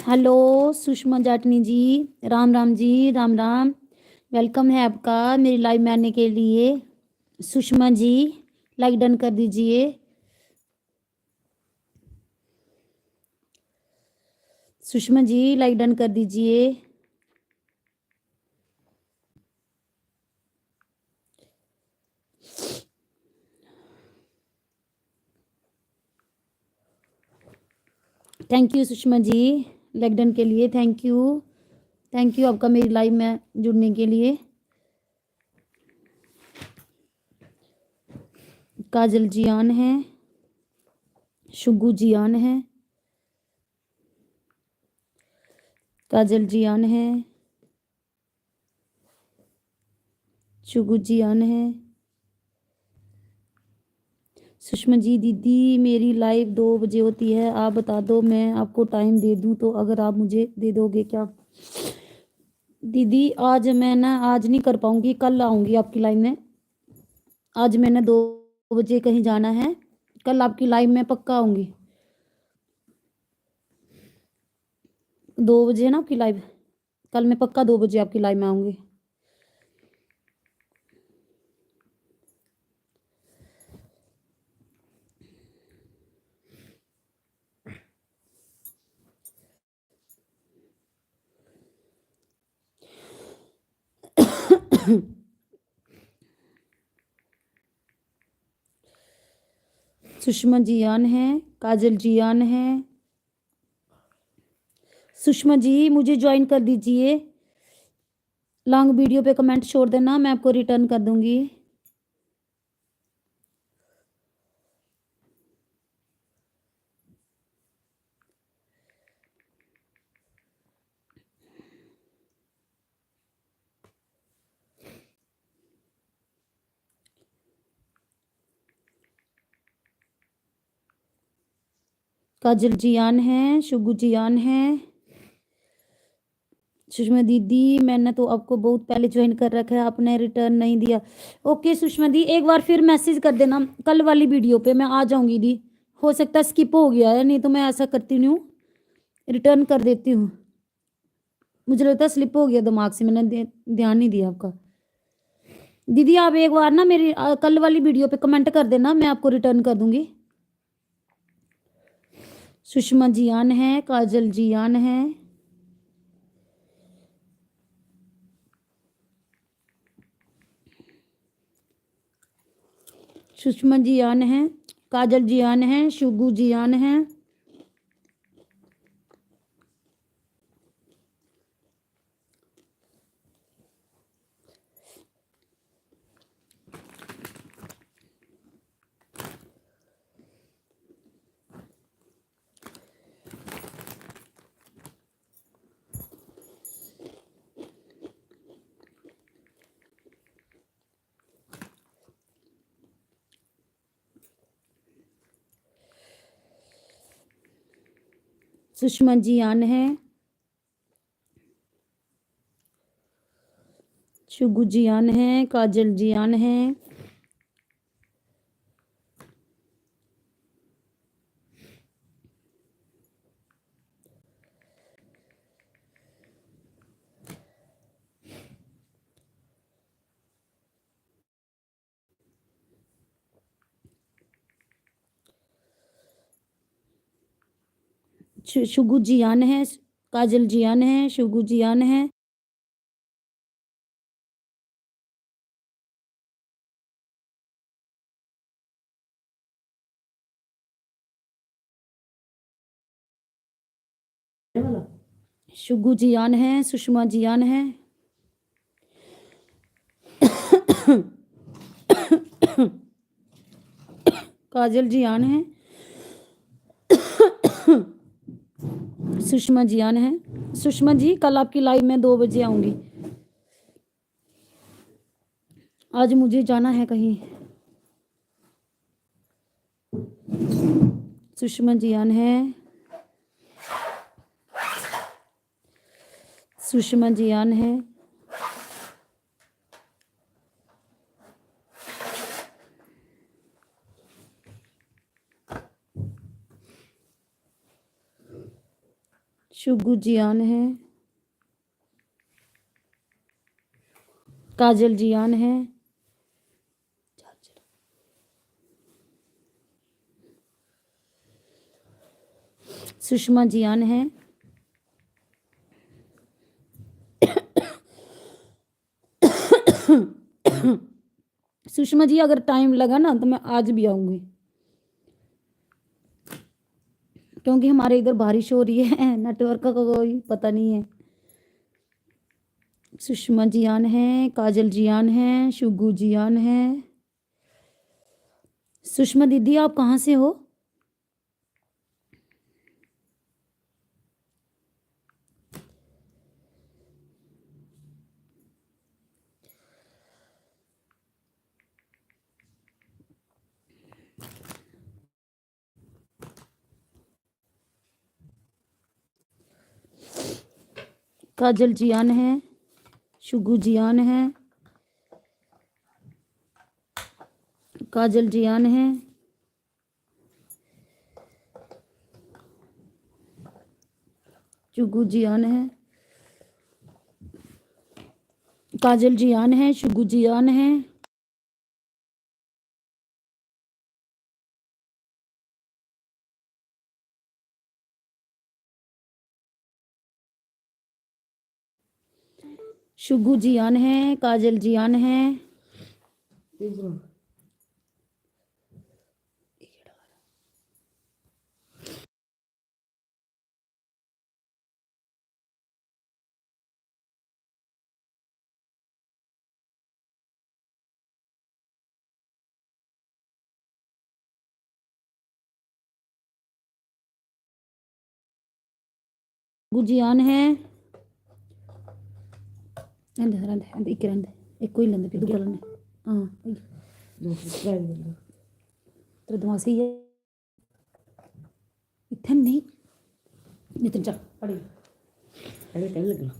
Hello Sushma जाटनी जी, राम राम जी, Ram Ram. Welcome है आपका मेरी लाइव में आने के लिए। सुषमा जी लाइक डन कर दीजिए। सुषमा जी लाइक डन कर दीजिए। Thank you Sushma ji like done के लिए। थैंक यू आपका मेरी लाइव में जुड़ने के लिए। काजल जी आन है, शुगू जी आन है, काजल जी आन है, शुगू जी आन है। सुषमा जी दीदी मेरी लाइव 2 बजे होती है, आप बता दो मैं आपको टाइम दे दूं तो अगर आप मुझे दे दोगे क्या? दीदी आज मैं ना आज नहीं कर पाऊंगी, कल आऊंगी आपकी लाइव में। आज मैंने 2 बजे कहीं जाना है, कल आपकी लाइव में पक्का आऊंगी। 2 बजे है ना आपकी लाइव, कल मैं पक्का 2 बजे आपकी लाइव में आऊंगी। सुषमा जी आन है, काजल जी आन है। सुषमा जी मुझे ज्वाइन कर दीजिए। लॉन्ग वीडियो पे कमेंट छोड़ देना, मैं आपको रिटर्न कर दूंगी। काजल जी आन है, शुगू जी आन है। सुषमा दीदी मैंने तो आपको बहुत पहले ज्वाइन कर रखा है, आपने रिटर्न नहीं दिया। ओके सुषमा दी एक बार फिर मैसेज कर देना, कल वाली वीडियो पे मैं आ जाऊंगी दी। हो सकता है स्किप हो गया है, नहीं तो मैं ऐसा करती नहीं हूँ, रिटर्न कर देती हूँ। मुझे लगता है स्लिप हो गया दिमाग से, मैंने ध्यान नहीं दिया आपका। दीदी आप एक बार ना मेरी कल वाली वीडियो पे कमेंट कर देना, मैं आपको रिटर्न कर दूंगी। सुषमा जी आन है, काजल जी आन है। सुषमा जी आन है, काजल जी आन है, शुगू जी आन है। सुषमा जी आन है, शुगू जी आन है, काजल जी आन है। शुगू जी आन है, काजल जी आन है, शुगू जी आन है। शुगू जी आन है, सुषमा जी आन है। काजल जी आन है, सुषमा जी आन है। सुषमा जी कल आपकी लाइव में 2 बजे आऊंगी, आज मुझे जाना है कहीं। सुषमा जी आन है, सुषमा जी आन है। शुगू जी ऑन है, काजल जी ऑन है, सुषमा जी ऑन है, सुषमा जी अगर टाइम लगा ना तो मैं आज भी आऊंगी, क्योंकि हमारे इधर बारिश हो रही है, नेटवर्क का कोई पता नहीं है। सुषमा जी ऑन है, काजल जी ऑन है, शुगू जी ऑन है। सुषमा दीदी आप कहाँ से हो? काजल जी ऑन है, शुगू जी ऑन है, काजल जी ऑन है, शुगू जी ऑन है, काजल जी ऑन है, शुगू जी ऑन है। शुगू जी ऑन है, काजल जी ऑन है। शुगू जी ऑन है। रहंदे रहंदे रहंदे एक रहंदे एक कोई लेंदे दूसरा लेंदे हां तेरे दिमाग सही है इतने नहीं नितिन चल पड़ी अरे कल लगना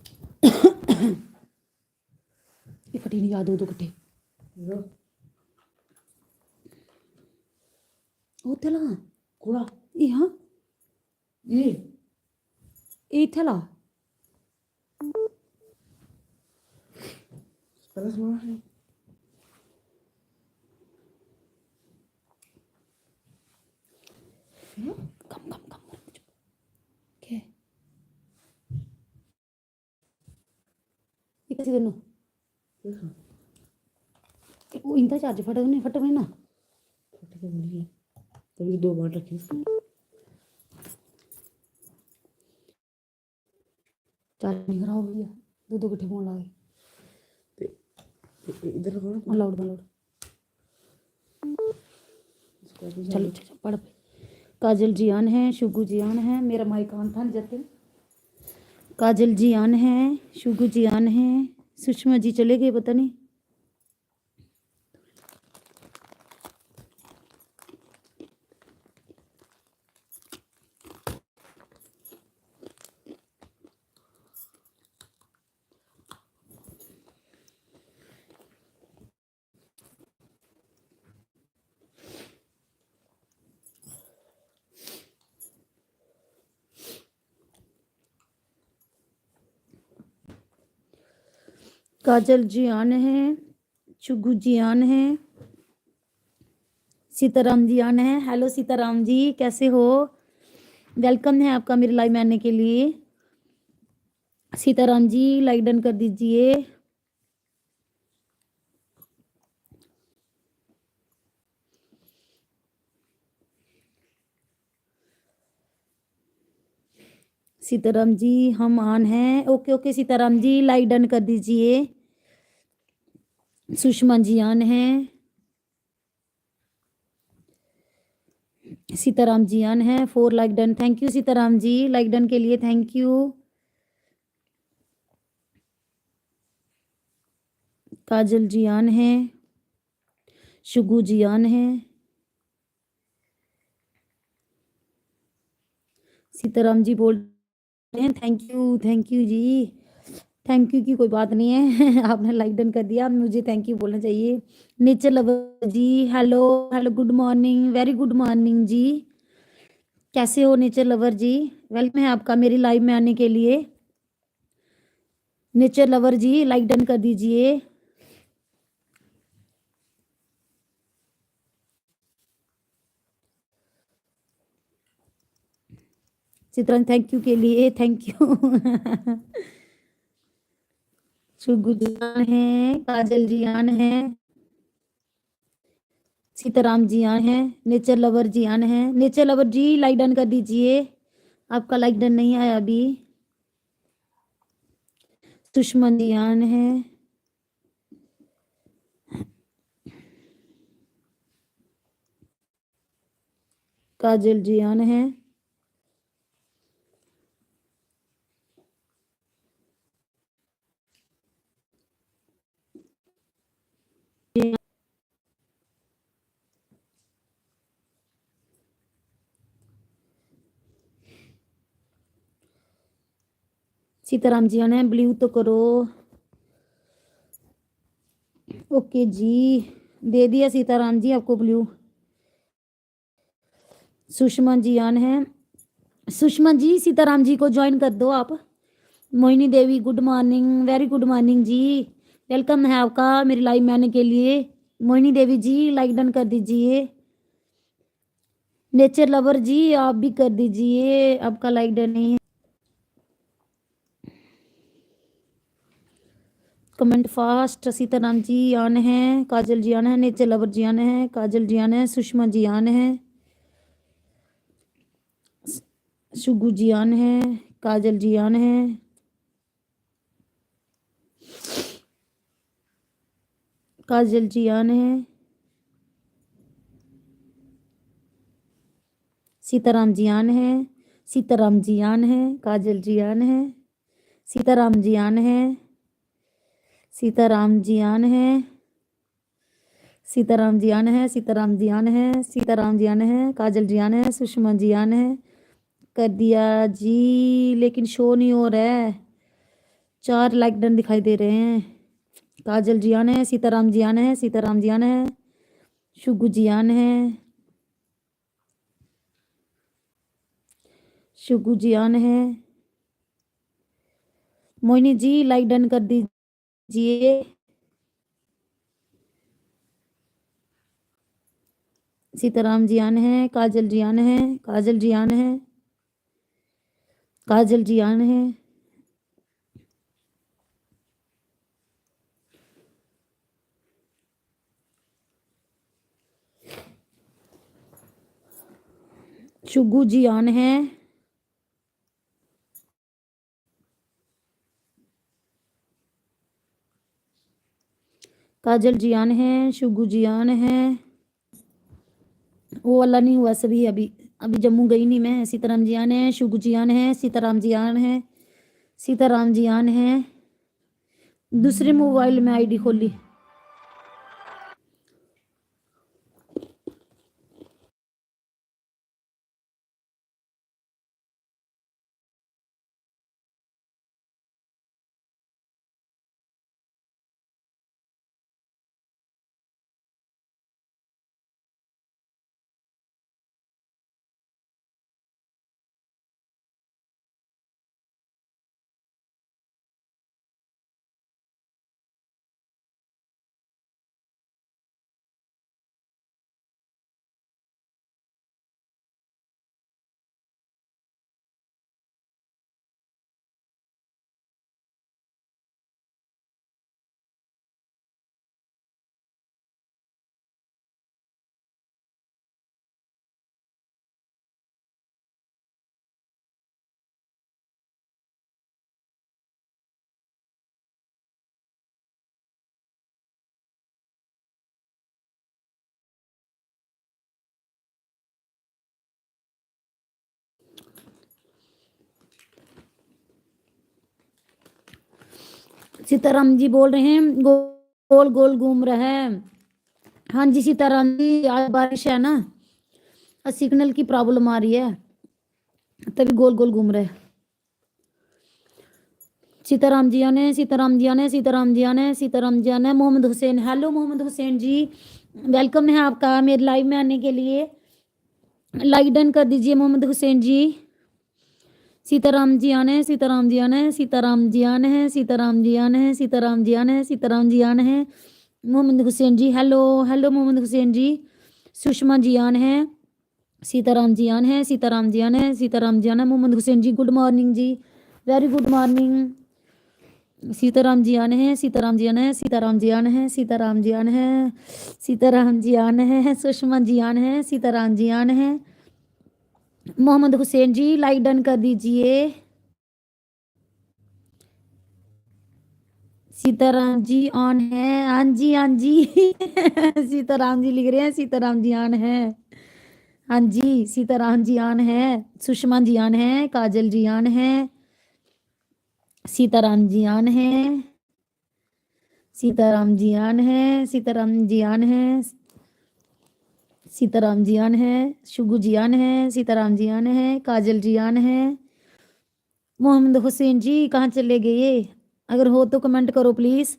ये फटी नहीं याद दो कट्टे ओ तेला कोड़ा ये हां ये थेला Parece uma कम क्या ये कैसे करना वो इनका चार्ज फटा नहीं ना फटा नहीं है तभी 2 बार रखी चार्ज नहीं खराब हो गया दो इकट्ठे फोन लगा इधर अलाउड चलो पढ़ काजल जी ऑन है, शुगू जी ऑन है। मेरा माइक ऑन था जतिन। काजल जी ऑन है, शुगू जी ऑन है, सुषमा जी चले गए पता नहीं। काजल जी ऑन है, शुगू जी ऑन है, सीताराम जी ऑन है। हेलो सीताराम जी कैसे हो? वेलकम है आपका मेरे लाइव में आने के लिए। सीताराम जी लाइक डन कर दीजिए। सीताराम जी हम ऑन हैं। Okay okay Sitaram ji like done कर दीजिए। सुषमा जी ऑन है, सीताराम जी ऑन है। 4 like done. Thank you Sitaram ji like done के लिए thank you. Kajal ji on है, शुगू जी ऑन है, सीताराम जी बोल रहे हैं thank you ji. Thank you की कोई बात नहीं है आपने लाइक डन कर दिया मुझे थैंक यू बोलना चाहिए। Nature lover ji hello good morning very good morning ji. कैसे हो नेचर लवर जी? वेलकम है आपका मेरी लाइव में आने के लिए। नेचर लवर जी लाइक डन कर दीजिए। चित्रण थैंक यू के लिए thank you. Shugu ji on है, काजल जी आन है, सीताराम जी आन है, नेचर लवर जी आन है। नेचर लवर जी लाइक डन कर दीजिए, आपका लाइक डन नहीं आया अभी। सुषमन जी आन है, काजल जी आन है, सीताराम जी आन है। ब्लू तो करो। ओके जी दे दिया सीताराम जी आपको ब्लू। सुषमा जी आन है। सुषमा जी सीताराम जी को ज्वाइन कर दो आप। Mohini Devi good morning, very good morning ji, welcome है आपका मेरी लाइव में आने के लिए। मोहिनी देवी जी लाइक डन कर दीजिए। नेचर लवर जी आप भी कर दीजिए, आपका लाइक डन नहीं है। Comment fast. Sitaram ji on है, काजल जी आन है, नेचर लवर जी आन है, काजल जी आन है, सुषमा जी आन है, शुगु जी आन है, काजल जी आन है, काजल जी आन है, सीताराम जी आन है, सीताराम जी आन है, काजल जी आन है, सीताराम जी आन है, सीताराम जी आन है, सीताराम जी आन है, सीताराम जी आन है, सीताराम जी आन है, काजल जी आन है, सुषमा जी आन है। कर दिया जी लेकिन शो नहीं हो रहा है, 4 लाइक डन दिखाई दे रहे हैं। काजल जी आन है, सीताराम जी आन है, सीताराम जी आन है, शुगु जी आन है, शुगु जी आन है। मोहिनी जी लाइक डन कर दीजिए। सीताराम जी आन है, काजल जी आन है, काजल जी आन है, काजल जी आन है, शुगु जी आन है, काजल जी आन है, शुगु जी आन है। वो वाला नहीं हुआ सभी, अभी अभी जम्मू गई नहीं मैं। सीताराम जी आन है, शुगु जी आन है, सीताराम जी आन है, सीताराम जी आन है। दूसरे मोबाइल में आईडी खोली। सीताराम जी बोल रहे हैं गोल गोल घूम रहा है। हाँ जी सीताराम जी आज बारिश है ना, सिग्नल की प्रॉब्लम आ रही है तभी गोल गोल घूम रहा है। सीताराम जी आने, सीताराम जी आने, सीताराम जी आने, सीताराम जी आने। मोहम्मद हुसैन, हेलो मोहम्मद हुसैन जी, वेलकम है आपका मेरे लाइव में आने के लिए। लाइक डन कर दीजिए मोहम्मद हुसैन जी। सीताराम जी आने हैं, सीताराम जी आने हैं, सीताराम जी आने हैं, सीताराम जी आने हैं, सीताराम जी आने हैं, सीताराम जी आने हैं। मोहम्मद हुसैन जी हेलो हेलो मोहम्मद हुसैन जी। सुषमा जी आन हैं, सीताराम जी आन हैं, सीताराम जी आन हैं, सीताराम जी आन है। मोहम्मद हुसैन जी गुड मॉर्निंग जी, very good morning. Sitaram ji आने हैं, सीताराम जी आने हैं, सीताराम जी आने हैं, सीताराम जी आने हैं, सीताराम जी आने हैं। सुषमा जी आने हैं, सीताराम जी आने हैं। मोहम्मद हुसैन जी लाइक डन कर दीजिए। सीताराम जी ऑन है, हाँ जी हाँ जी। सीताराम जी लिख रहे हैं, सीताराम जी ऑन है, हाँ जी सीताराम जी ऑन है। सुषमा जी ऑन है, काजल जी ऑन है, सीताराम जी ऑन है, सीताराम जी ऑन है, सीताराम जी ऑन है, सीताराम जी ऑन है, शुगु जी ऑन है, सीताराम जी ऑन है, काजल जी ऑन है। मोहम्मद हुसैन जी कहाँ चले गए? अगर हो तो कमेंट करो प्लीज।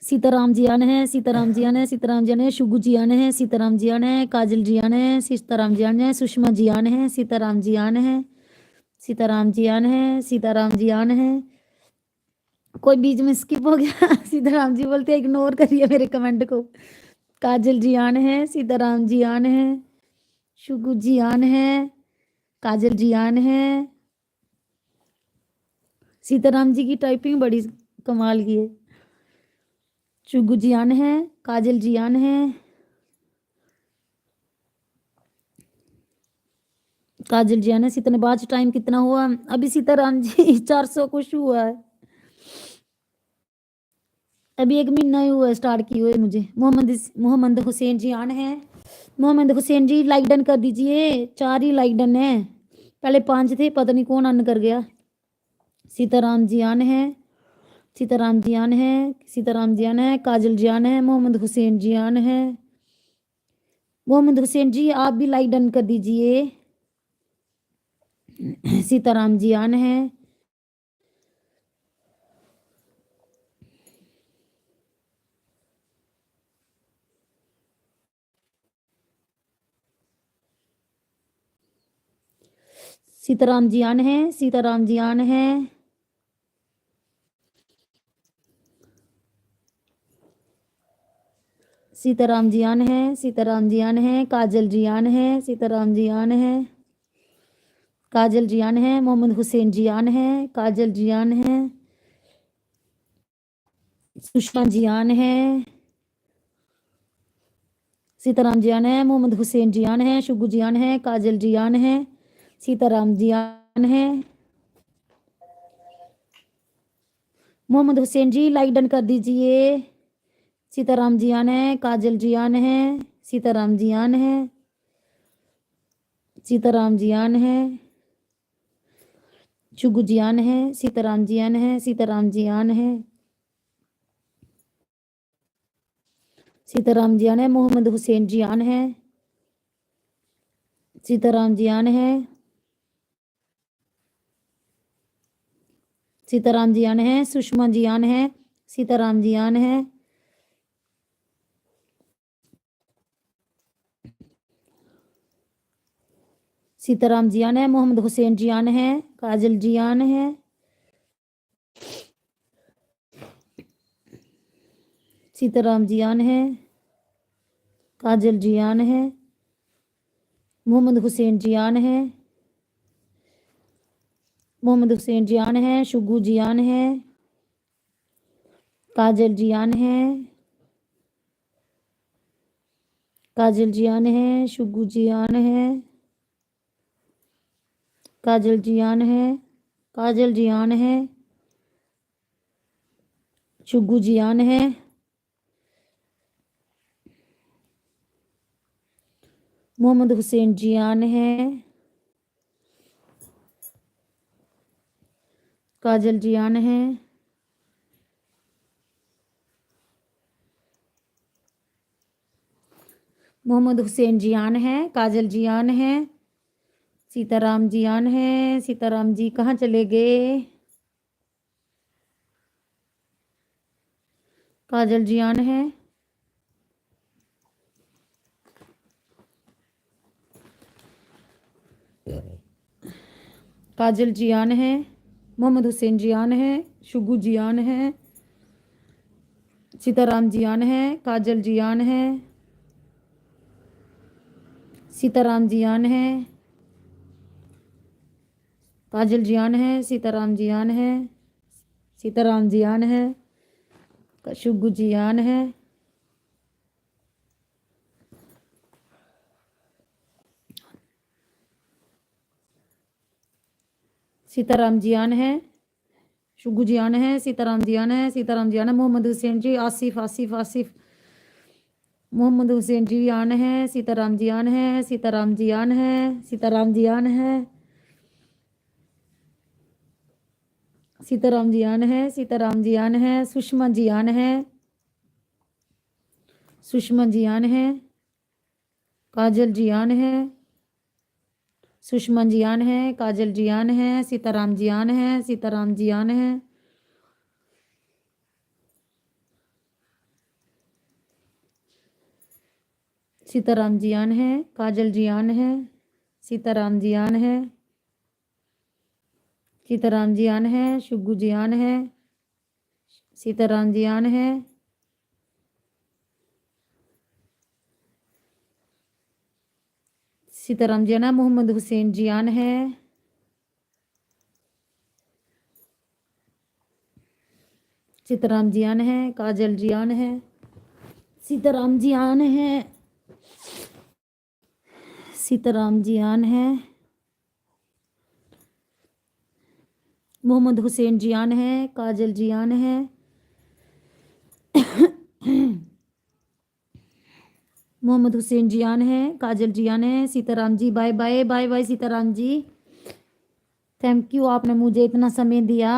सीताराम जी आने हैं, सीताराम जी आने हैं, सीताराम जी आने हैं, शुगु जी आने हैं, सीताराम जी आने हैं, काजल जी आने हैं, सीताराम जी आने हैं, सुषमा जी आने हैं, सीताराम जी आने हैं, सीताराम जी आने हैं, सीताराम जी आने हैं। कोई बीच में स्किप हो गया। सीताराम जी बोलते हैं इग्नोर करिए मेरे कमेंट को। काजल जी आने हैं, सीताराम जी आने हैं, शुगु जी आने हैं, काजल जी आने हैं। सीताराम जी की टाइपिंग बड़ी कमाल की है। शुगु जी आने हैं, काजल जी आने हैं, काजल जी आने। इतने बाद टाइम कितना हुआ अभी? सीताराम जी 400 कुछ हुआ है, अभी 1 महीना ही हुआ स्टार्ट की हुए मुझे। मोहम्मद हुसैन जी आने हैं। मोहम्मद हुसैन जी लाइक डन कर दीजिए, 4 ही लाइक डन है, पहले 5 थे, पता नहीं कौन अन कर गया। सीताराम जी आने हैं, सीताराम जी आने हैं, सीताराम जी आने हैं, काजल जी आने हैं, मोहम्मद हुसैन जी आने हैं। मोहम्मद हुसैन जी आप भी लाइक डन कर दीजिए। सीताराम जी आने हैं, सीताराम जी आने हैं, सीताराम जी आने हैं, सीताराम जी आने हैं, सीताराम जी आने हैं, काजल जी आने हैं, सीताराम जी आने हैं, काजल जी आने हैं, मोहम्मद हुसैन जी आने हैं, काजल जी आने हैं, सुषमा जी आने हैं, सीताराम जी आने हैं, मोहम्मद हुसैन जी आने हैं, शुगु जी आने हैं, काजल जी आने हैं, सीताराम जी आने हैं। मोहम्मद हुसैन जी लाइक डन कर दीजिए। सीताराम जी आने हैं, काजल जी आने हैं, सीताराम जी आने हैं, सीताराम जी आने हैं, शुगु जी आने हैं, सीताराम जी आने हैं, सीताराम जी आने हैं, सीताराम जी आने हैं, मोहम्मद हुसैन जी आने हैं, सीताराम जी आने हैं, सीताराम जी आने हैं, सुषमा जी आने हैं, सीताराम जी आने हैं, सीताराम जी आने हैं, मोहम्मद हुसैन जी आने हैं, काजल जी आने हैं, सीताराम जी आने हैं, काजल जी आने हैं, मोहम्मद हुसैन जी आने हैं, मोहम्मद हुसैन जी आने हैं, शुगु जी आने हैं, काजल जी आने हैं, काजल जी आने हैं, शुगु जी आने हैं, काजल जी आने हैं, काजल जी आने हैं, शुगु जी आने हैं, मोहम्मद हुसैन जी आने हैं, काजल जी आने हैं, मोहम्मद हुसैन जी आने हैं, काजल जी आने हैं, सीताराम जी आने हैं। सीताराम जी कहाँ चले गए? काजल जी आने हैं, काजल जियान है, मोहम्मद हुसैन जियान है, शुगू जियान है, सीताराम जियान है, काजल जियान है, सीताराम जियान है, काजल जियान है, सीताराम जियान है, सीताराम जियान है, शुगू जियान है, सीताराम जियान है, शुगू जियान है, सीताराम जियान है, सीताराम जियान है, मोहम्मद हुसैन जी, आसिफ आसिफ आसिफ, मोहम्मद हुसैन जियान है, सीताराम जियान है, सीताराम जियान है, सीताराम जियान है, सीताराम जियान है, सीताराम जियान है, सुषमा जियान है, सुषमा जियान है, काजल जियान है, सुषमा जियान है, काजल जियान है, सीताराम जियान है, सीताराम जियान है, सीताराम जियान है, काजल जियान है, सीताराम जियान है, सीताराम जियान है, शुगू जियान है, सीताराम जियान है, सीताराम जियान है, मोहम्मद हुसैन जियान है, सीताराम जियान है, काजल जियान है, सीताराम जियान है, सीताराम जियान है, मोहम्मद हुसैन जियान है, काजल जियान है, मोहम्मद हुसैन जियान है, काजल जियान है, Sitaram ji bye bye bye bye Sitaram ji, thank you आपने मुझे इतना समय दिया,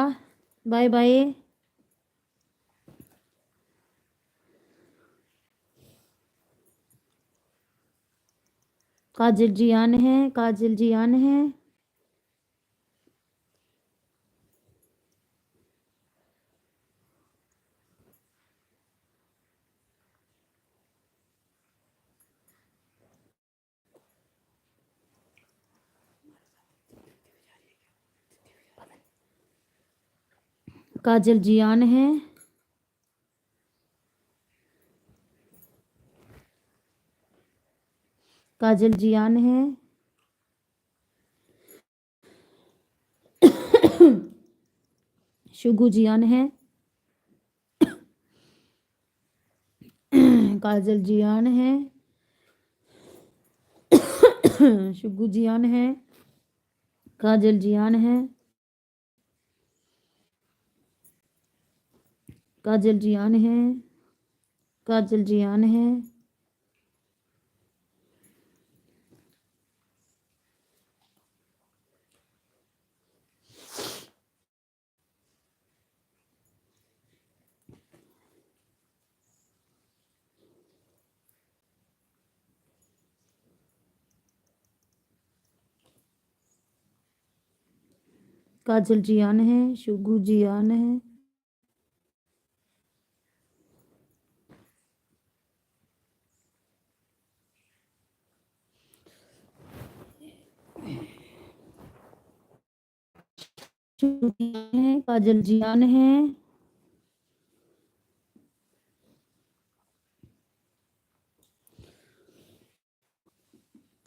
बाय बाय। काजल जियान है, काजल जियान है, काजल जियान है, काजल जियान है, शुगू जियान है, काजल जियान है, शुगू जियान है, काजल जियान है, काजल जियान है, काजल जियान है, काजल जियान है, शुगू जियान है, शुगू जियान है, काजल जियान है,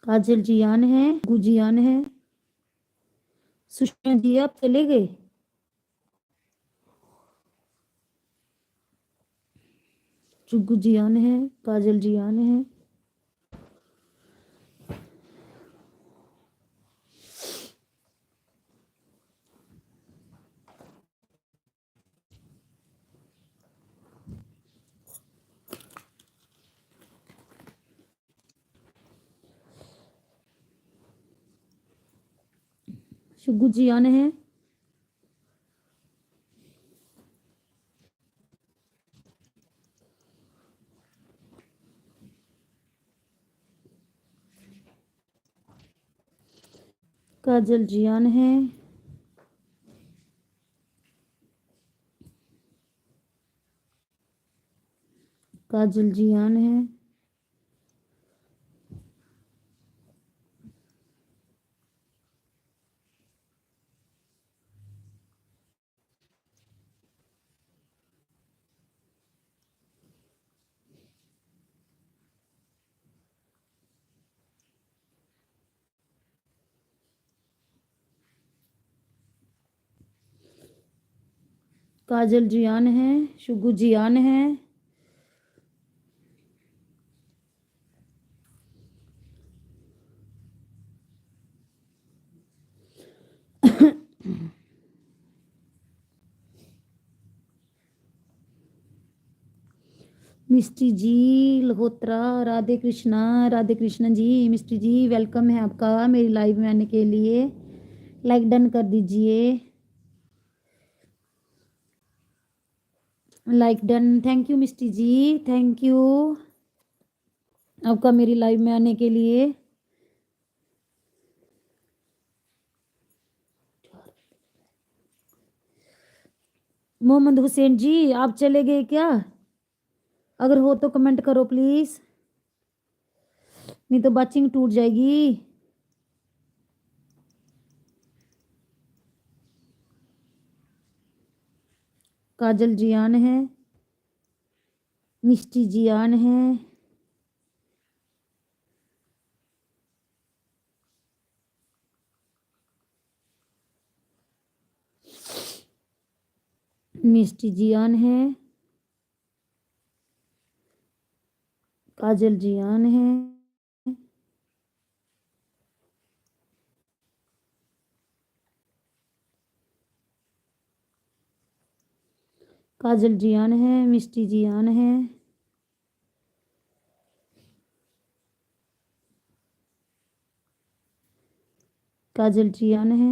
काजल जियान है, शुगू जियान है, सुषमा जी आप चले गए। शुगू जियान है, काजल जियान है, शुगू जियान है, काजल जियान है, काजल जियान है, काजल जियान है, शुगु जियान है। मिस्ट्री जी लहोत्रा, राधे कृष्णा जी। मिस्ट्री जी वेलकम है आपका मेरी लाइव में आने के लिए। लाइक डन कर दीजिए, like done. Thank you Mystery ji, thank you आपका मेरी लाइव में आने के लिए। मोहम्मद हुसैन जी आप चले गए क्या? अगर हो तो कमेंट करो प्लीज, नहीं तो बाचिंग टूट जाएगी। काजल जियान है, मिस्टी जियान है। मिस्टी जियान है, काजल जियान है। काजल जियान है, मिस्टी जियान है। काजल जियान है,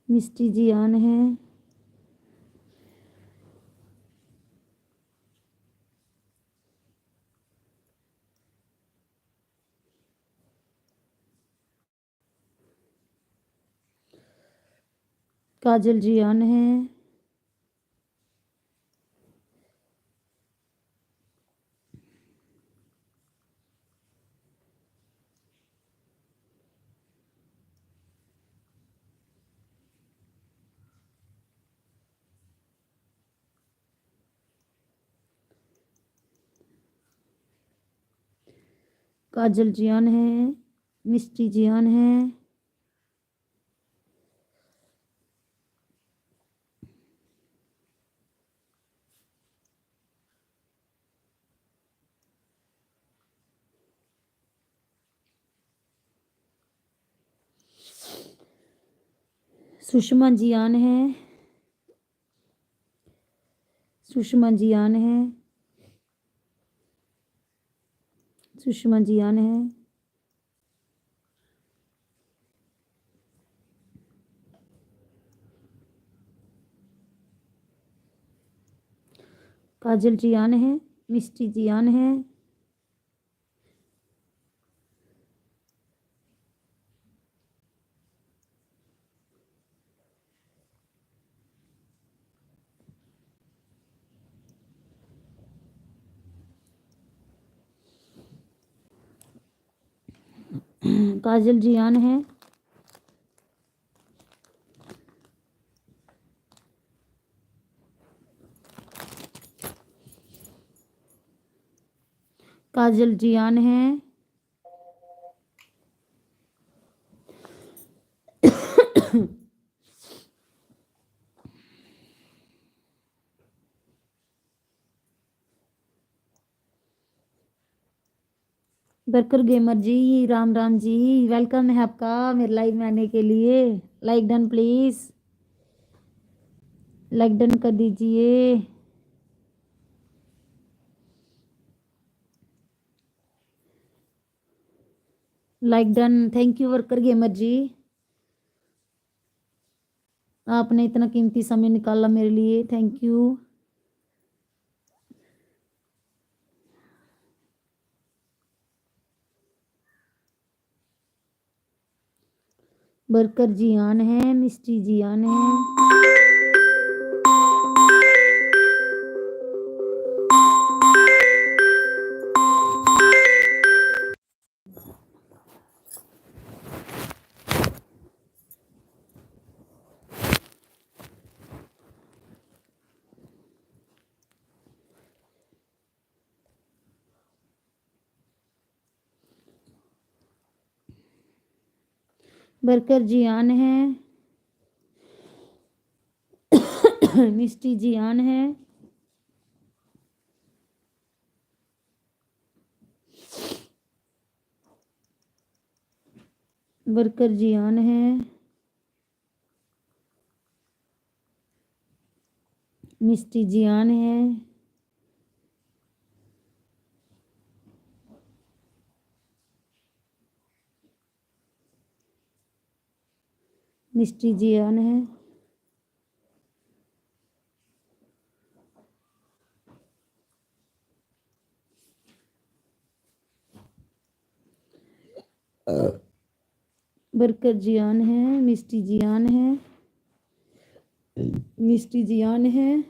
मिस्टी जियान है। काजल जियान है। काजल जियान है, मिस्टी जियान है। सुषमा जियान है, सुषमा जियान है। सुषमा जियान है। काजल जियान है, मिस्टी जियान है। काजल जियान है। काजल जियान है। बरकर गेमर जी राम राम जी, वेलकम है आपका मेरे लाइव में आने के लिए। Like done please, like done कर दीजिए। Like done, thank you worker gamer ji, आपने इतना कीमती समय निकाला मेरे लिए, थैंक यू। वर्कर जियान है, मिस्टी जियान है। बरकर जियान है। मिष्टी जियान है। बरकर जियान है। मिष्टी जियान है। मिष्टी जियान है। बरकर जियान है। मिष्टी जियान है। मिष्टी जियान है।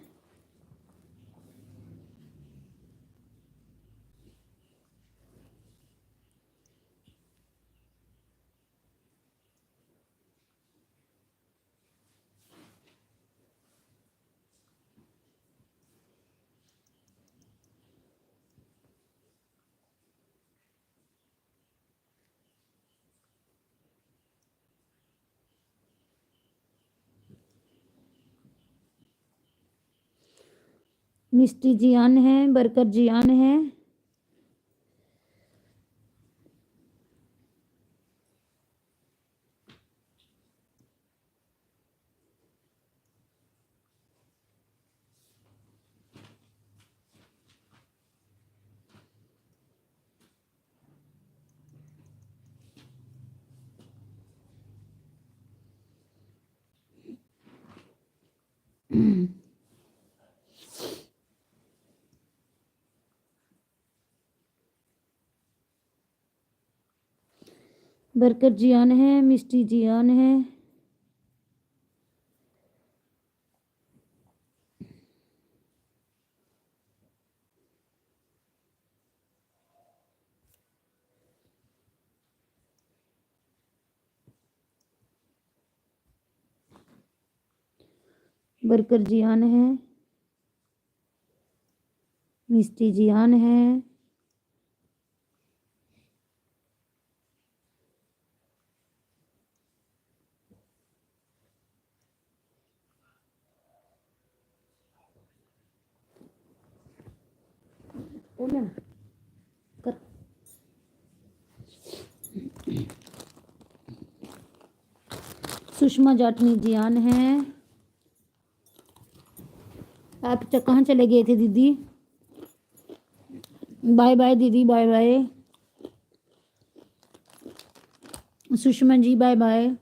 मिष्टी जियान है। बरकर जियान है। बरकर जियान है। मिष्टी जियान है। बरकर जियान है। मिष्टी जियान है। कर सुषमा जाटनी जियान है। आप कहाँ चले गए थे दीदी? बाय बाय दीदी, bye bye. Sushma ji bye bye.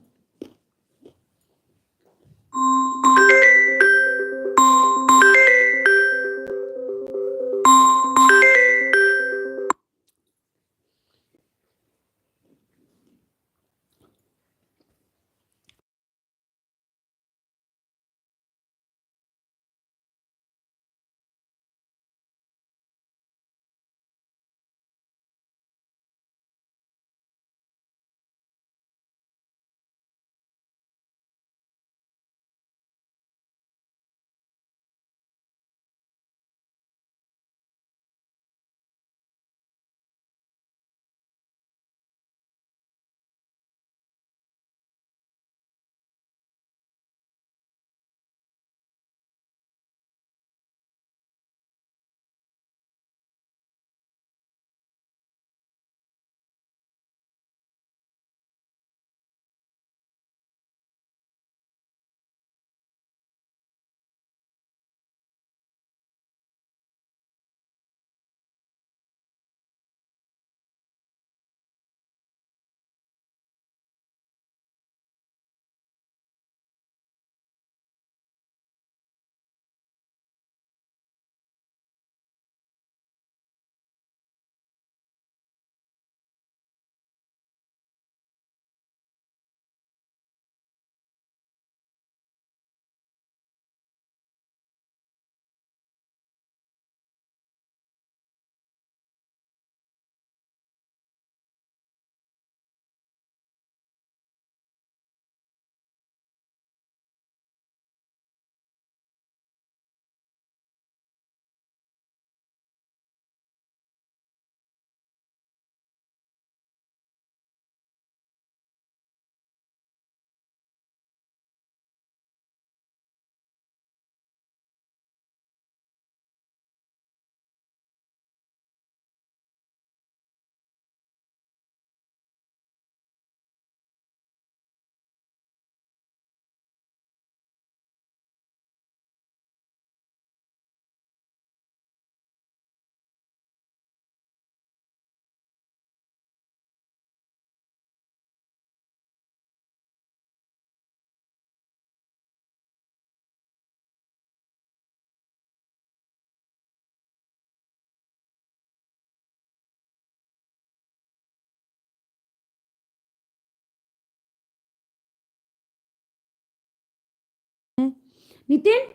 Nitin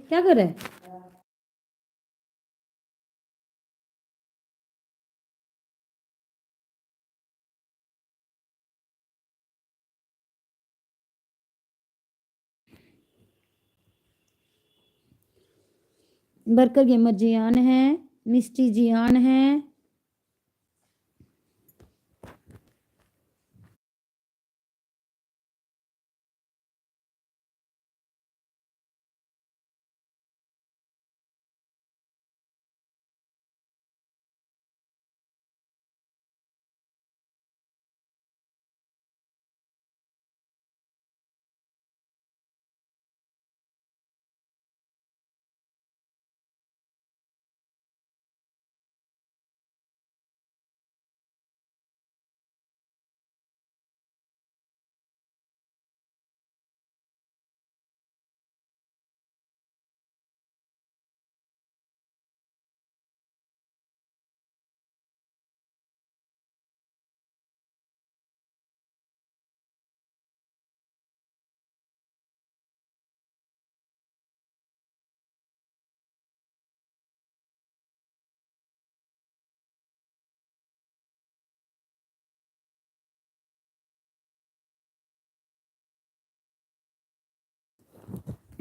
क्या कर रहा है? बरकर गेमर जियान है, मिस्टी जियान है।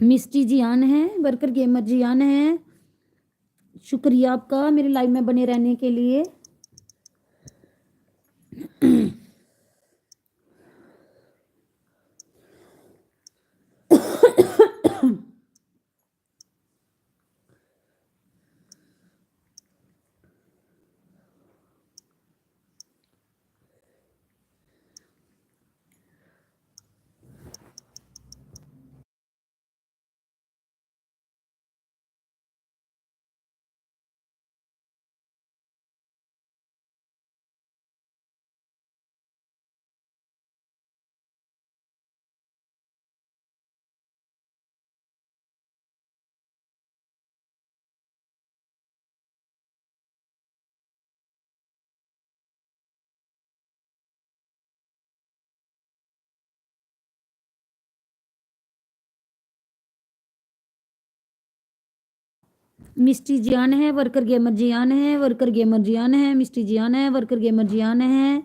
मिस्टी जियान है, बरकर गेमर जियान है। शुक्रिया आपका मेरे लाइव में बने रहने के लिए। मिस्टी जियान है, वर्कर गेमर जियान है, वर्कर गेमर जियान है, मिस्टी जियान है, वर्कर गेमर जियान है।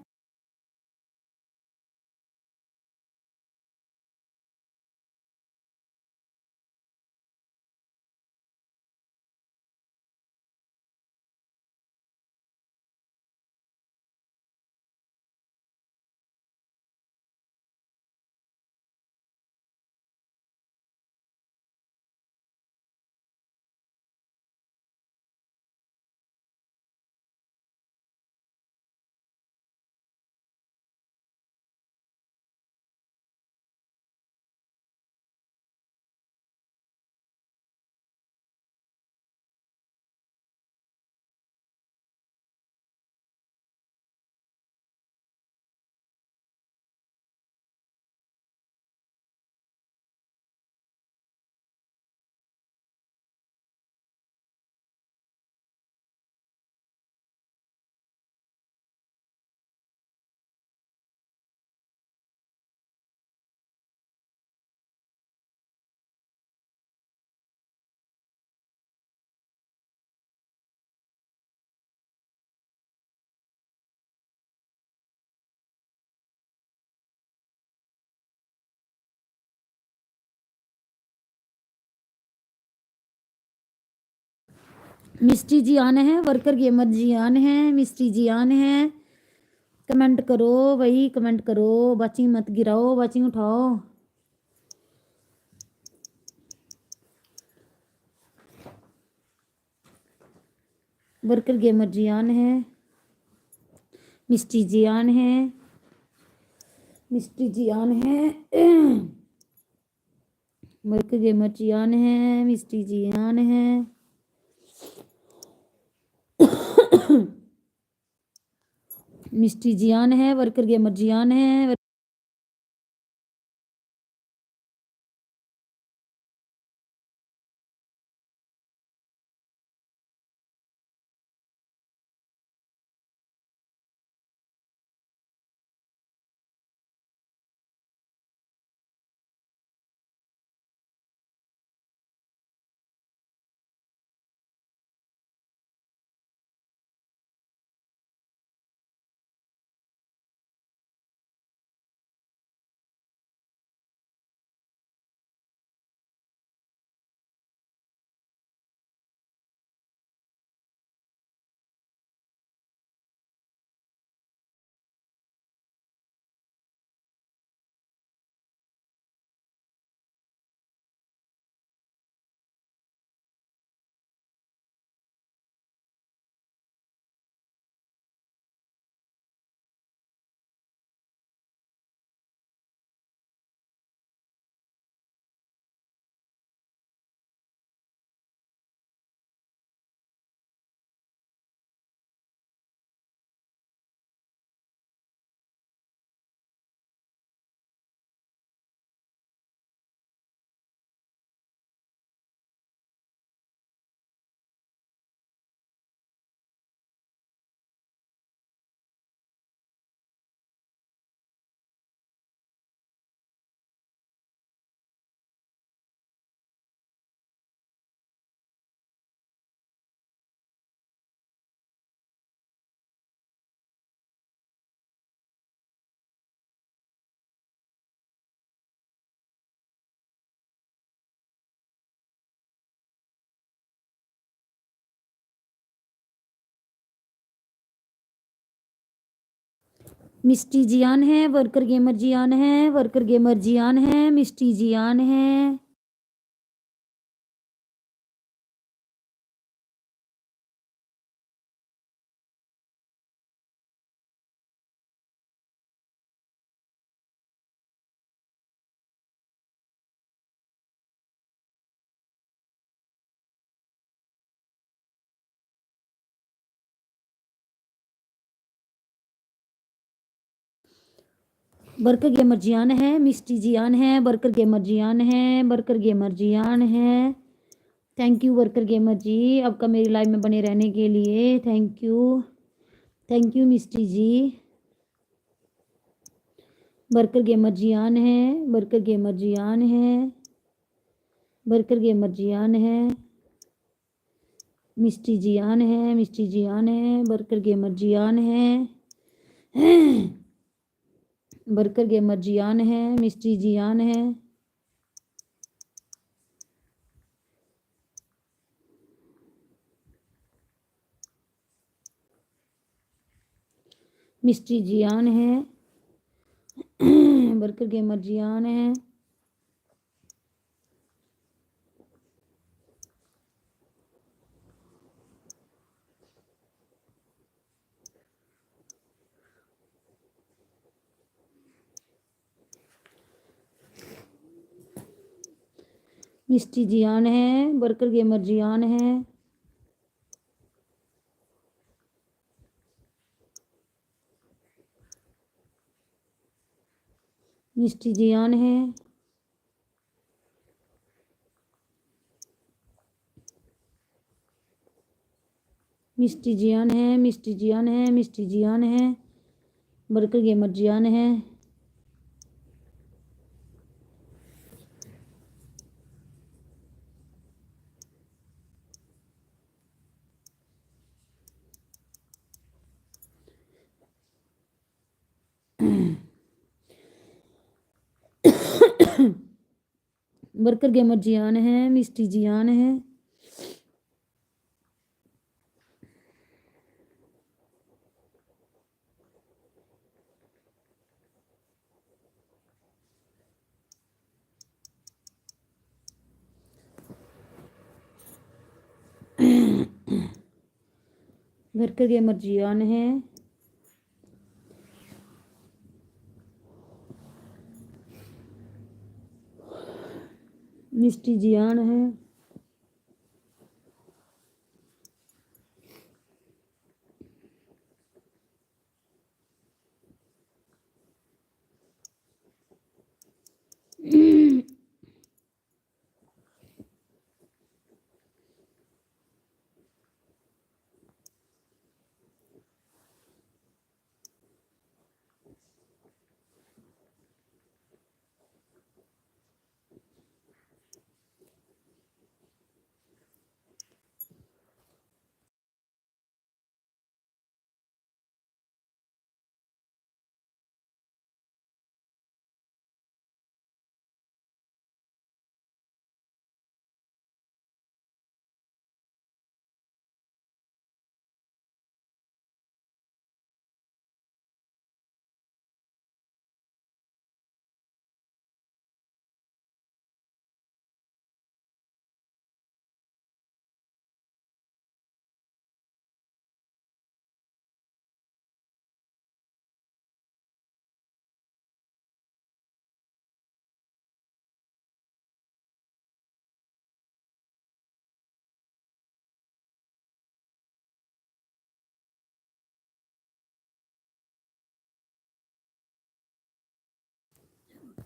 मिस्टी जियान है, वर्कर गेमर जियान है, मिस्टी जियान है। कमेंट करो भाई, कमेंट करो, वाचिंग मत गिराओ, वाचिंग उठाओ। वर्कर गेमर जियान है, मिस्टी जियान है, मिस्टी जियान है। वर्कर गेमर जियान है, मिस्टी जियान है। मिस्टी जियान है, वर्कर गेमर जियान है। मिस्टी जियान है, वर्कर गेमर जियान है, वर्कर गेमर जियान है, मिस्टी जियान है। बर्कर गेमर जियान है, मिस्टी जियान है, बर्कर गेमर जियान है, बर्कर गेमर जियान है। थैंक यू वर्कर गेमर जी, आपका मेरी लाइव में बने रहने के लिए थैंक यू मिस्टी जी। बर्कर गेमर जियान है, बर्कर गेमर जियान है, बर्कर गेमर जियान है, मिस्टी जियान है, मिस्टी जियान है, बर्कर गेमर जियान है, बर्कर गेमर जियान है, मिस्टी जियान है। मिस्टी जियान है, बर्कर गेमर जियान है। मिस्टी जियान है, बर्कर गेमर जियान है। मिस्टी जियान है, मिस्टी जियान है, मिस्टी जियान है, मिस्टी जियान है, बर्कर गेमर जियान है। बर्कर गेमर जियान है, मिस्टी जियान है। बर्कर गेमर जियान है, मिस्टी जियान है।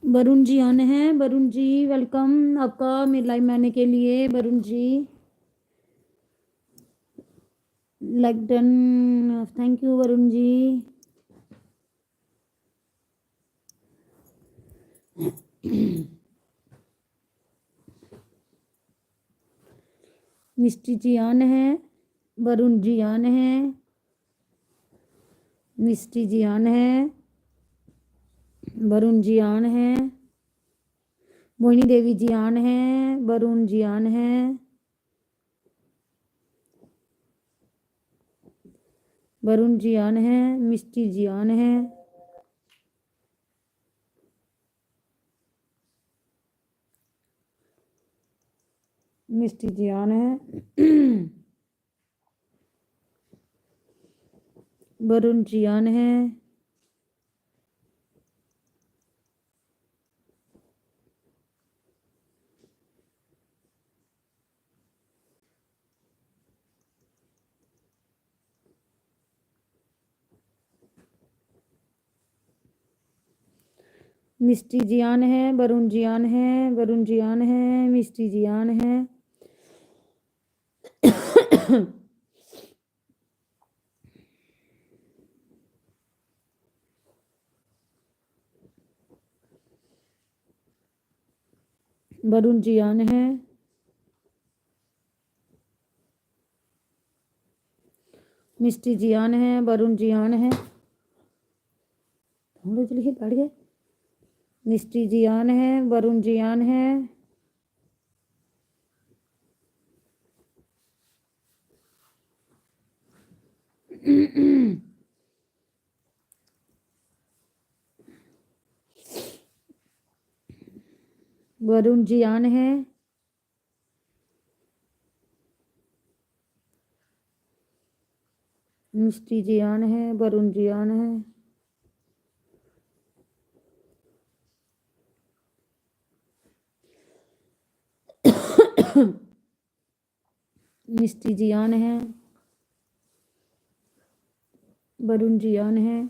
वरुण जी आने हैं, वरुण जी वेलकम आपका मेरे लाइव में आने के लिए। Varun ji like done, thank you Varun ji. Misty ji on है, वरुण जी आन है, मिस्टी जी आन है, वरुण जी आन है, मोहिनी देवी जी आन है, वरुण जी आन है, वरुण जी आन है, मिस्टी जी आन है। मिष्टी जी आन है। वरुण जी आन है। मिष्टी जी आन है। वरुण जी आन है। वरुण जी आन है। मिष्टी जी आन है। वरुण जी आन है। मिष्टी जी आन है। वरुण जी आन है। हम लोग चलिए बैठ गए। मिष्टी जी आन है। वरुण जी आन है। वरुण जी आन है। मिष्टी जी आन है। वरुण जी आन है। मिष्टी जी आन है। वरुण जी आन है।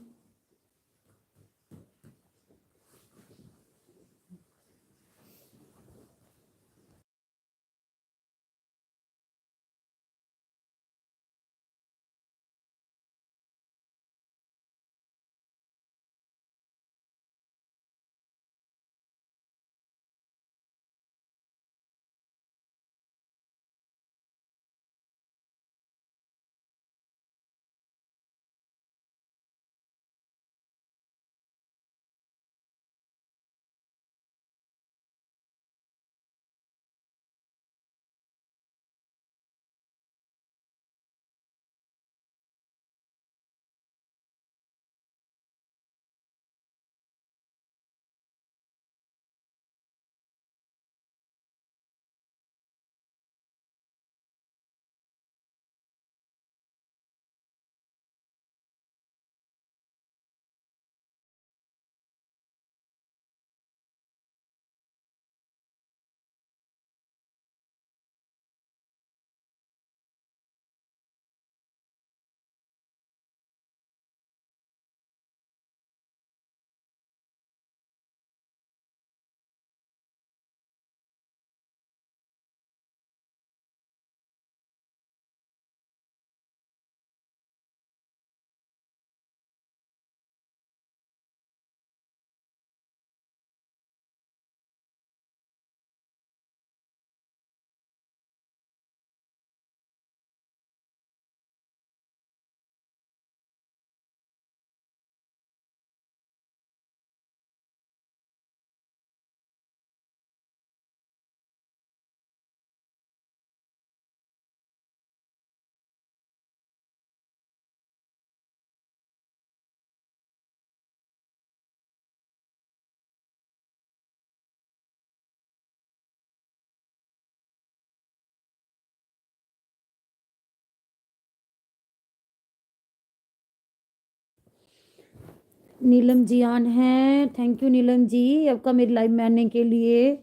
नीलम जी आन है। थैंक यू नीलम जी आपका मेरी लाइव में आने के लिए।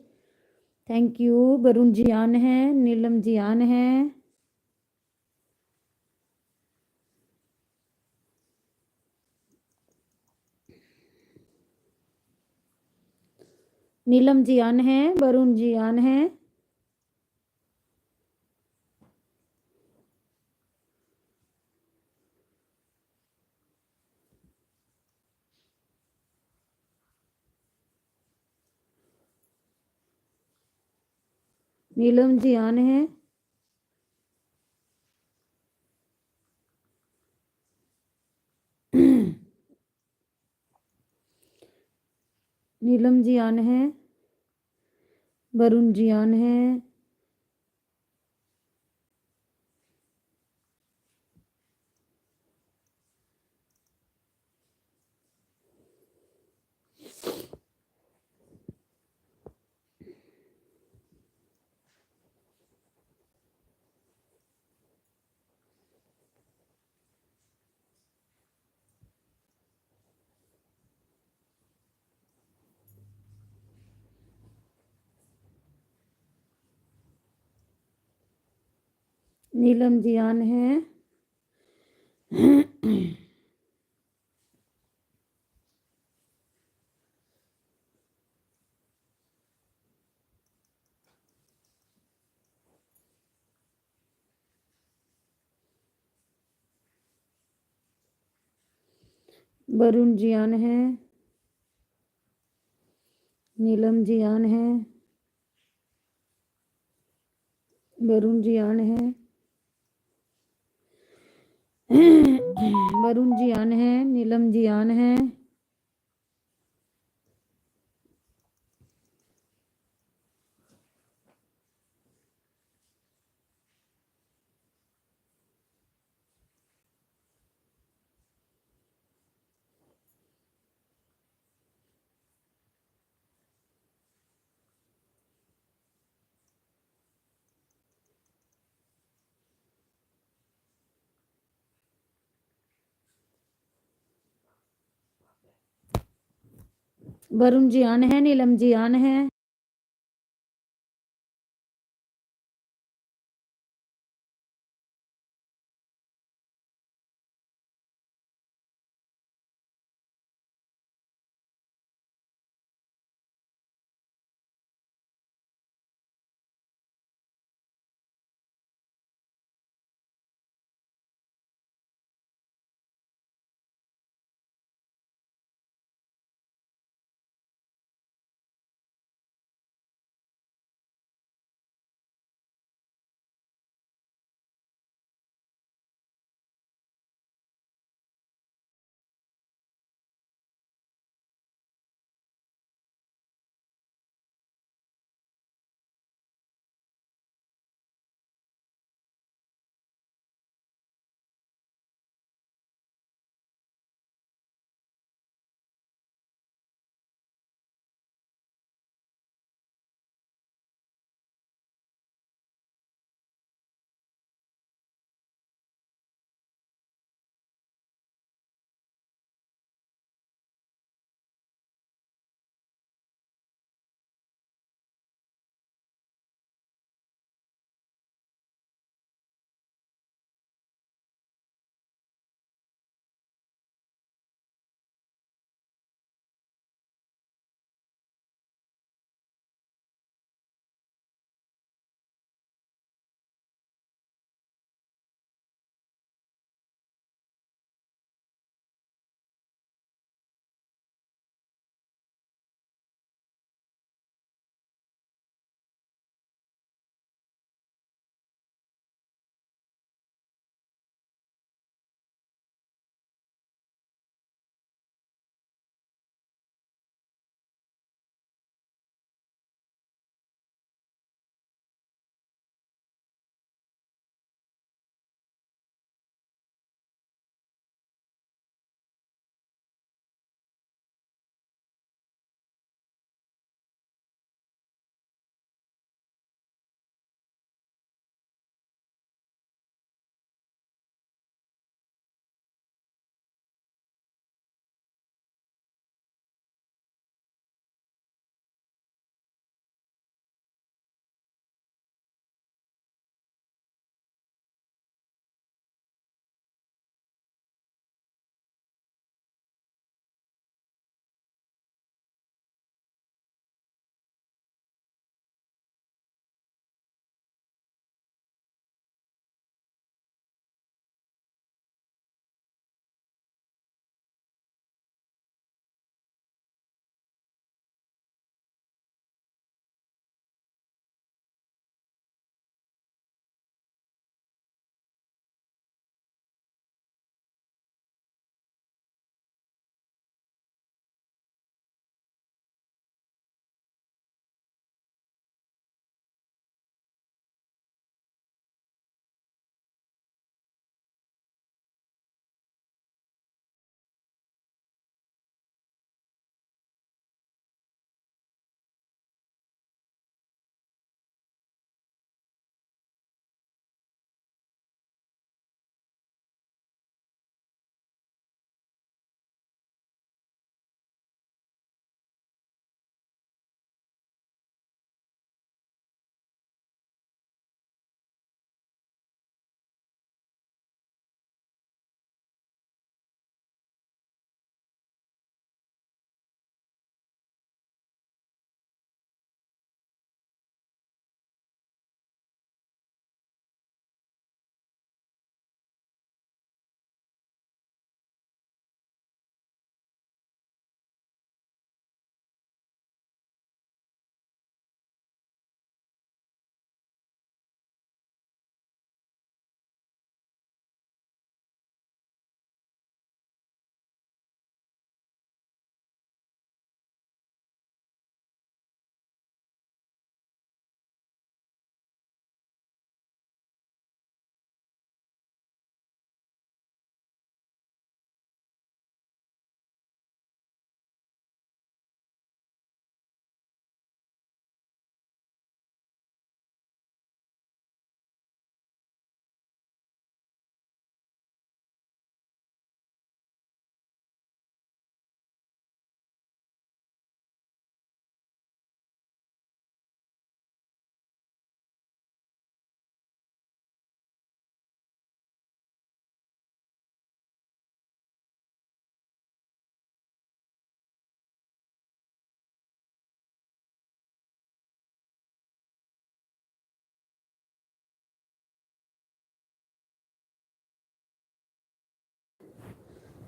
Thank you. Varun ji on है। नीलम जी आन है। नीलम जी आन है। वरुण जी आन है। नीलम जी आन है। नीलम जी आन है। वरुण जी आन है। नीलम जियान है। वरुण जियान है। नीलम जियान है। वरुण जियान है। वरुण जियान है। नीलम जियान है। वरुण जियान है। नीलम जियान है।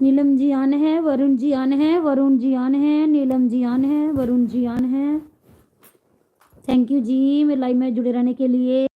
नीलम जी आन है, वरुण जी आन है, वरुण जी आन है, नीलम जी आन है, वरुण जी आन है। थैंक यू जी मेरे लाइव में जुड़े रहने के लिए।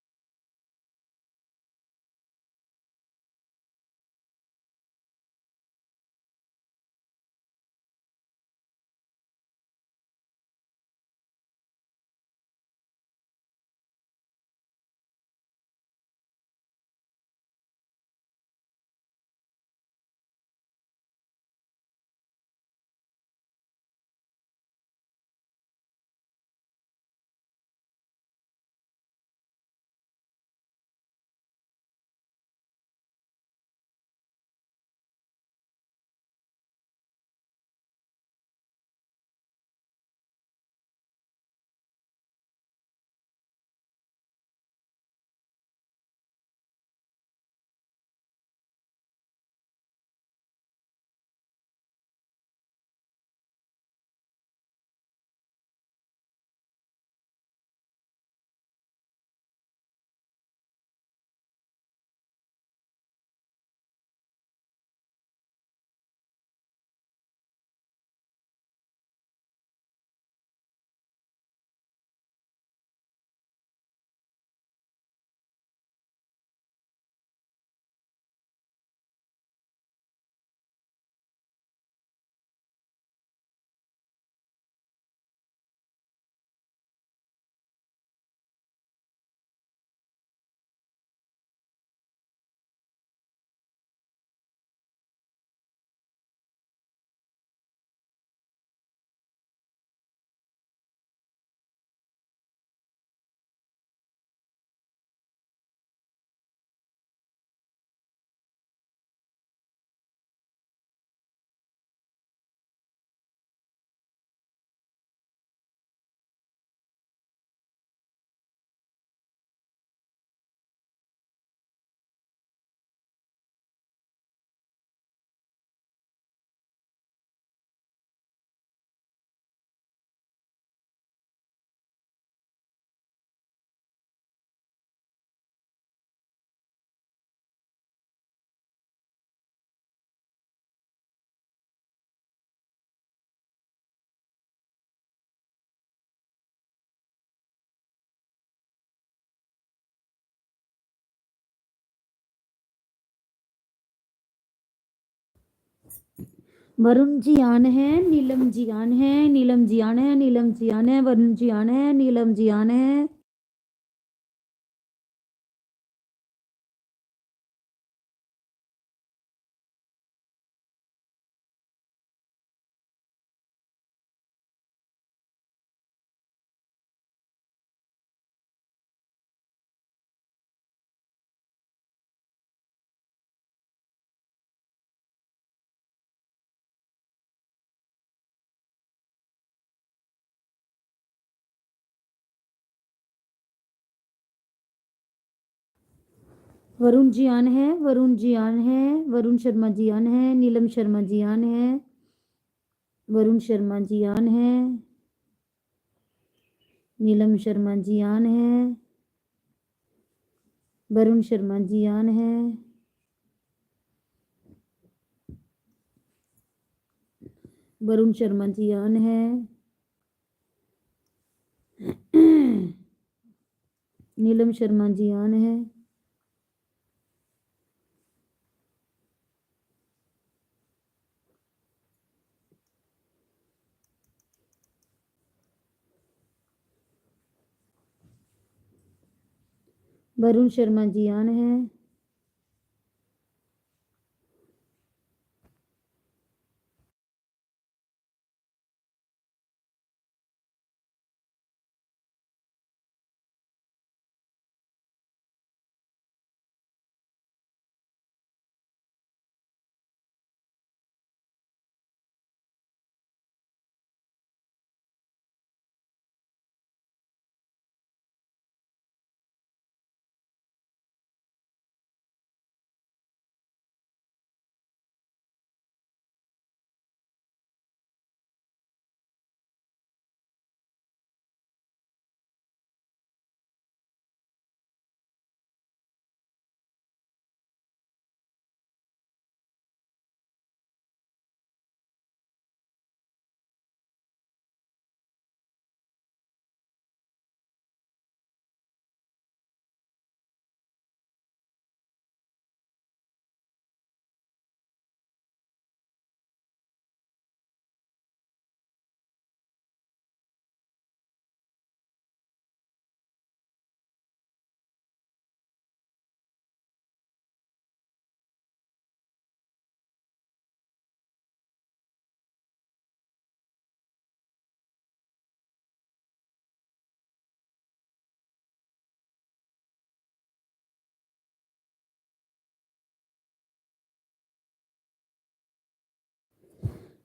वरुण जी आन है, नीलम जी आन है, नीलम जी आन है, नीलम जी आन है, वरुण जी आन है, नीलम जी आन है। वरुण जी आन है, वरुण जी आन है, वरुण शर्मा जी आन है, नीलम शर्मा जी आन है, वरुण शर्मा जी आन है, नीलम शर्मा जी आन है, वरुण शर्मा जी आन है, वरुण शर्मा जी आन है, नीलम शर्मा जी आन है, वरुण शर्मा जी आन है।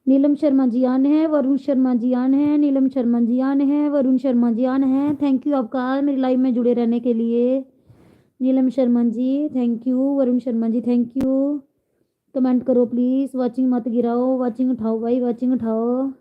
नीलम शर्मा जी आन है, वरुण शर्मा जी आन है, नीलम शर्मा जी आन है, वरुण शर्मा जी आन है। थैंक यू आपका मेरी लाइव में जुड़े रहने के लिए। Neelam Sharma ji thank you, Varun Sharma ji thank you. Comment करो प्लीज, वाचिंग मत गिराओ, वाचिंग उठाओ भाई, वाचिंग उठाओ।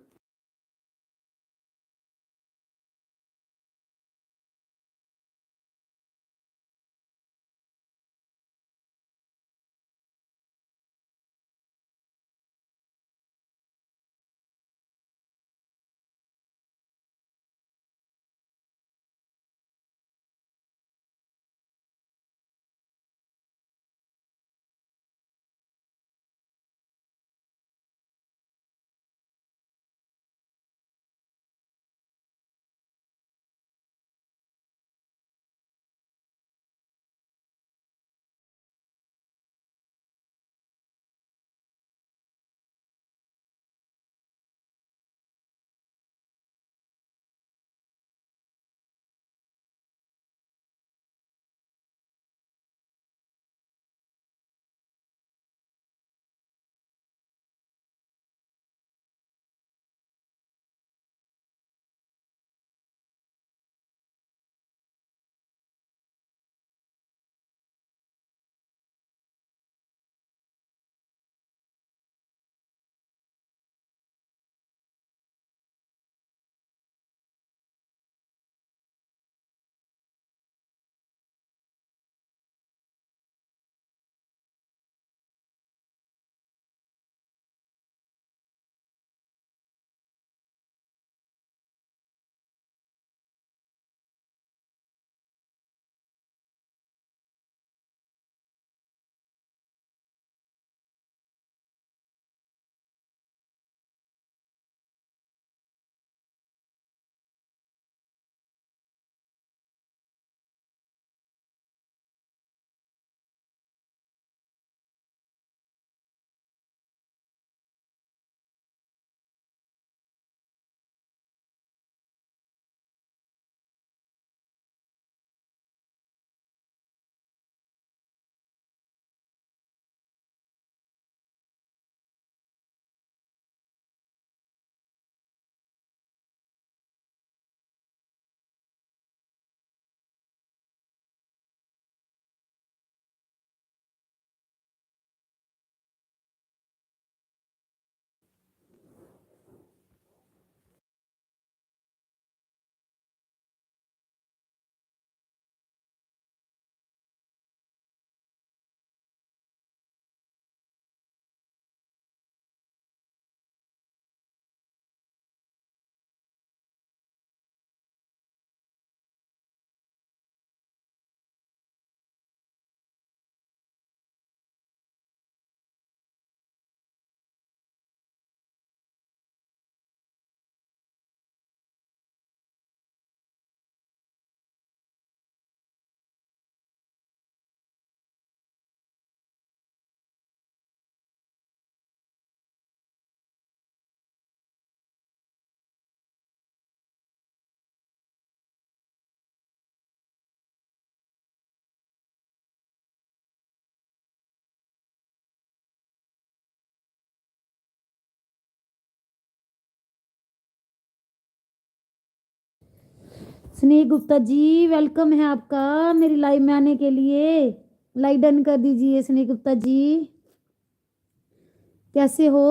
स्नेह गुप्ता जी वेलकम है आपका मेरी लाइव में आने के लिए। लाइक डन कर दीजिए स्नेह गुप्ता जी। कैसे हो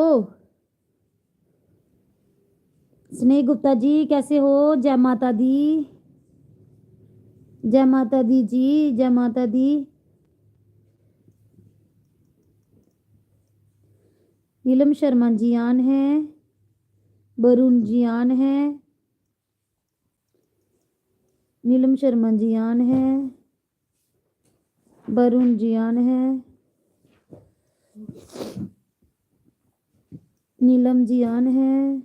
स्नेह गुप्ता जी, कैसे हो? जय माता दी, जय माता दी जी, जय माता दी। नीलम शर्मा जी आन है, वरुण जी आन है, नीलम शर्मा जी आन है, वरुण जी आन है, नीलम जी आन है,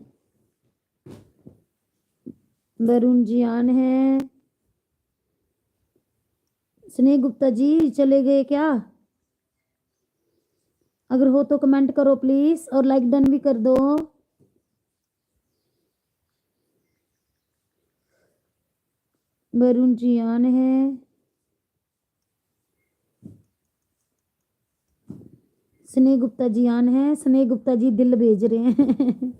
वरुण जी आन है। स्नेह गुप्ता जी चले गए क्या? अगर हो तो कमेंट करो प्लीज और लाइक डन भी कर दो। वरुण जी आन है, स्नेह गुप्ता जी आन है। स्नेह गुप्ता जी दिल भेज रहे हैं।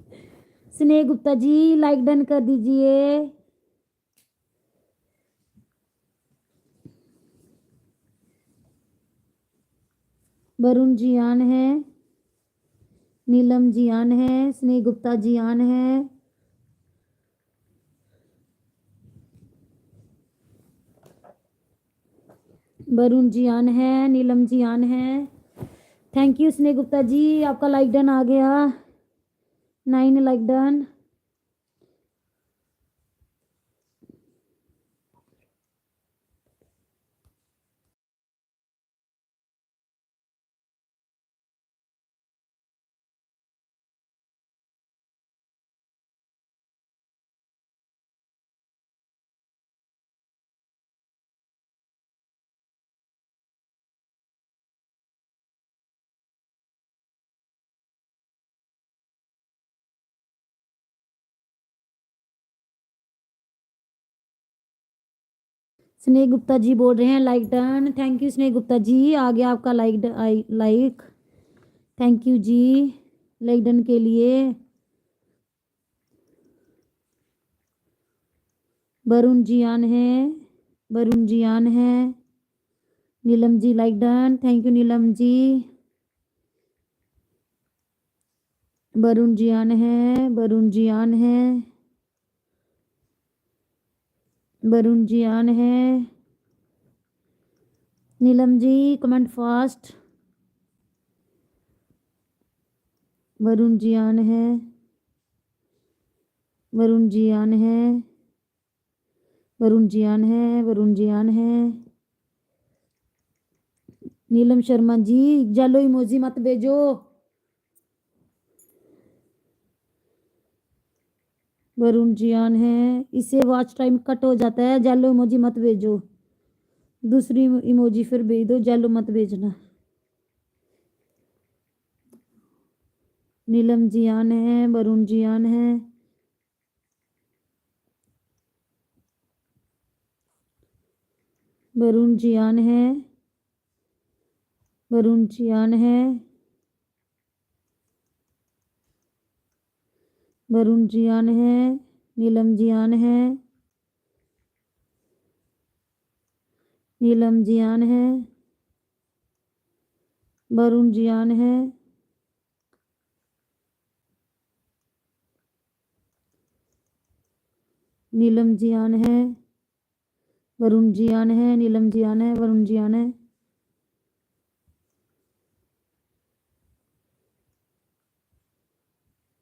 स्नेह गुप्ता जी लाइक डन कर दीजिए। वरुण जी आन है। नीलम जी आन है। स्नेह गुप्ता जी आन है। वरुण जी आन है। नीलम जी आन है। थैंक यू स्नेह गुप्ता जी, आपका लाइक डन आ गया। 9 लाइक डन। स्नेह गुप्ता जी बोल रहे हैं लाइक डन। थैंक यू स्नेह गुप्ता जी, आ गया आपका लाइक। थैंक यू जी लाइक डन के लिए। वरुण जी आन है। वरुण जी आन है। Neelam ji like done. Thank you Neelam ji. Varun ji on है। वरुण जी आन है। वरुण जी आन है। Neelam ji comment fast. Varun ji on है। वरुण जी आन है। वरुण जी आन है। वरुण जी आन है। नीलम शर्मा जी जेलो इमोजी मत भेजो। वरुण जी आन है। इससे वॉच टाइम कट हो जाता है, जेलो इमोजी मत भेजो। दूसरी इमोजी फिर भेज दो, जेलो मत भेजना। नीलम जी आन है। वरुण जी आन है। वरुण जी आन है। वरुण जी आन है। वरुण जी आन है। नीलम जी आन है। नीलम जी आन है। वरुण जी आन है। नीलम जी आन है। वरुण जी आन है। नीलम जी आन है। वरुण जी आन है।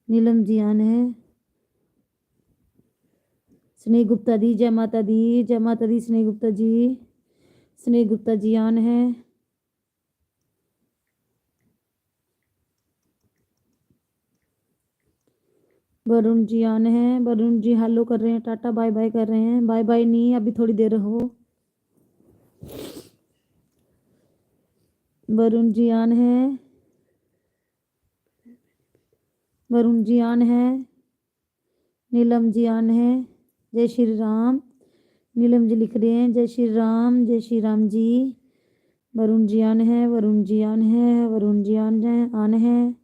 नीलम जी आन है। स्नेह गुप्ता दी जय माता दी। जय माता दी स्नेह गुप्ता जी। स्नेह गुप्ता जी आन है। वरुण जी आन है। वरुण जी हेलो कर रहे हैं, टाटा बाय बाय कर रहे हैं। बाय बाय नहीं, अभी थोड़ी देर हो। वरुण जी आन है। वरुण जी आन है। नीलम जी आन है। जय श्री राम। नीलम जी लिख रहे हैं जय श्री राम, जय श्री राम जी। वरुण जी आन है। वरुण जी आन है। वरुण जी आन है। आन है।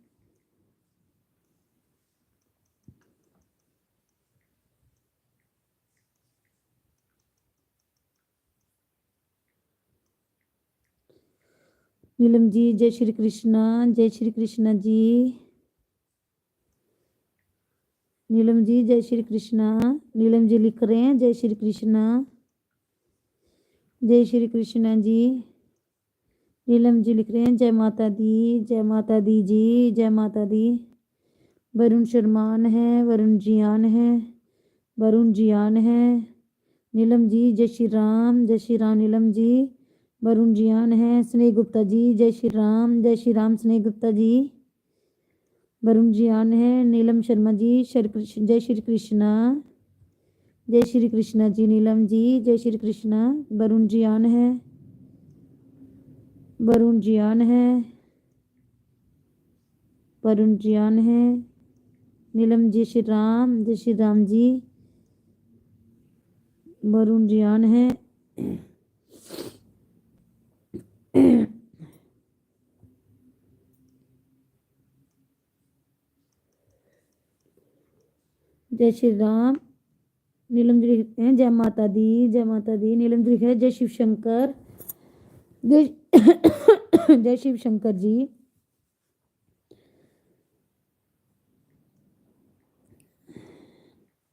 नीलम जी जय श्री कृष्णा। जय श्री कृष्णा जी। नीलम जी जय श्री कृष्णा। नीलम जी लिख रहे हैं जय श्री कृष्णा। जय श्री कृष्णा जी। नीलम जी लिख रहे हैं जय माता दी। जय माता दी जी। जय माता दी। वरुण शर्मान है। वरुण जी आन है। वरुण जी आन है। नीलम जी जय श्री राम। जय श्री राम नीलम जी। वरुण जी आन है। स्नेह गुप्ता जी जय श्री राम। जय श्री राम स्नेह गुप्ता जी। वरुण जी आन है। नीलम शर्मा जी जय श्री कृष्णा। जय श्री कृष्णा जी। नीलम जी जय श्री कृष्णा। वरुण जी आन है। वरुण जी आन है। वरुण जी आन है। नीलम जी श्री राम। जय श्री राम जी। वरुण जी आन है। जय श्री राम। नीलम जी लिखते हैं जय माता दी, जय माता दी। नीलम जी लिख रहे हैं जय शिव शंकर, जय जय शिव शंकर जी।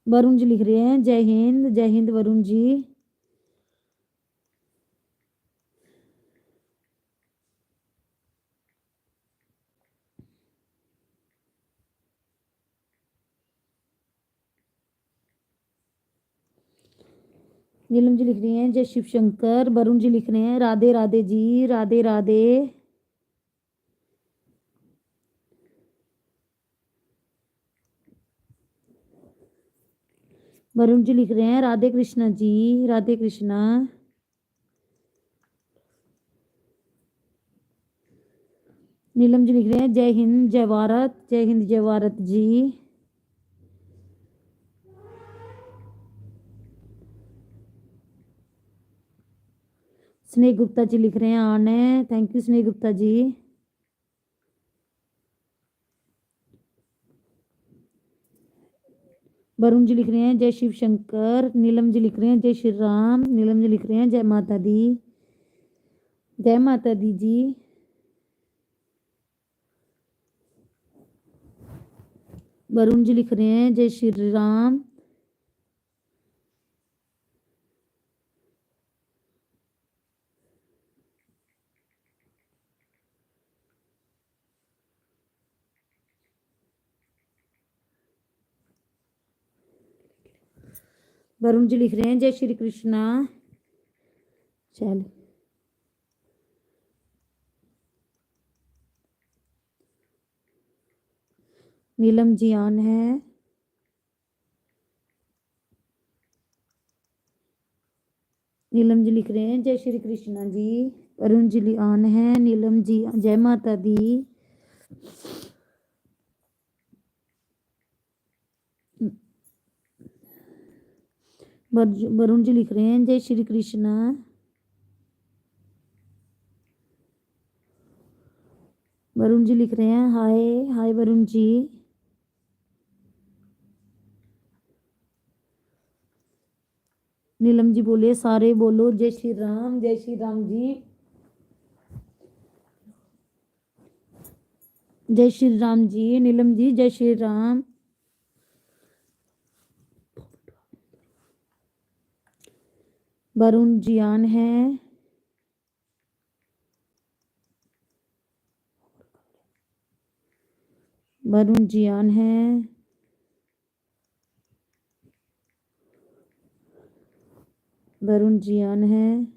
वरुण जी लिख रहे हैं जय हिंद, जय हिंद वरुण जी। नीलम जी लिख रही हैं जय शिव शंकर। वरुण जी लिख रहे हैं राधे राधे जी, राधे राधे। वरुण जी लिख रहे हैं राधे कृष्णा जी, राधे कृष्णा। नीलम जी लिख रहे हैं जय हिंद जय भारत, जय हिंद जय भारत जी। स्नेह गुप्ता जी लिख रहे हैं आने, थैंक यू स्नेह गुप्ता जी। वरुण जी लिख रहे हैं जय शिव शंकर। नीलम जी लिख रहे हैं जय श्री राम। नीलम जी लिख रहे हैं जय माता दी, जय माता दी जी। वरुण जी लिख रहे हैं जय श्री राम। वरुण जी लिख रहे हैं जय श्री कृष्णा। चल नीलम जी ऑन है। नीलम जी लिख रहे हैं जय श्री कृष्णा जी। वरुण जी ऑन है। नीलम जी जय माता दी। वरुण जी लिख रहे हैं जय श्री कृष्णा। वरुण जी लिख रहे हैं हाय, हाय वरुण जी। नीलम जी बोले सारे बोलो जय श्री राम, जय श्री राम जी। जय श्री राम जी। नीलम जी जय श्री राम। वरुण जी ऑन है। वरुण जी ऑन है। वरुण जी ऑन है।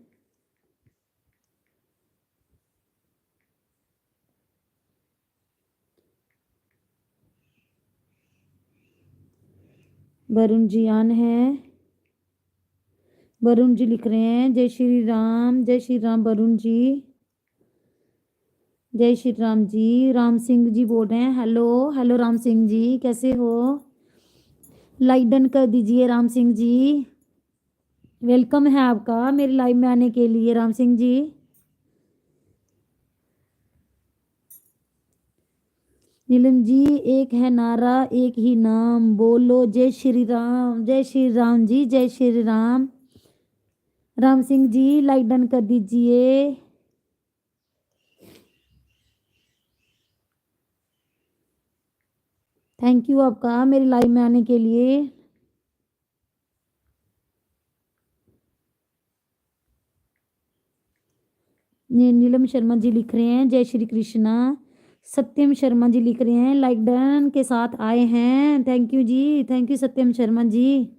वरुण जी ऑन है। वरुण जी लिख रहे हैं जय श्री राम, जय श्री राम वरुण जी। जय श्री राम जी। राम सिंह जी बोल रहे हैं हेलो, हेलो राम सिंह जी कैसे हो। लाइक डन कर दीजिए राम सिंह जी। वेलकम है आपका मेरे लाइव में आने के लिए राम सिंह जी। नीलम जी एक है नारा एक ही नाम, बोलो जय श्री राम, जय श्री राम जी, जय श्री राम। राम सिंह जी लाइक डन कर दीजिए। थैंक यू आपका मेरे लाइव में आने के लिए। नीलम शर्मा जी लिख रहे हैं जय श्री कृष्णा। सत्यम शर्मा जी लिख रहे हैं लाइक डन के साथ आए हैं, thank you ji, thank you Satyam Sharma ji.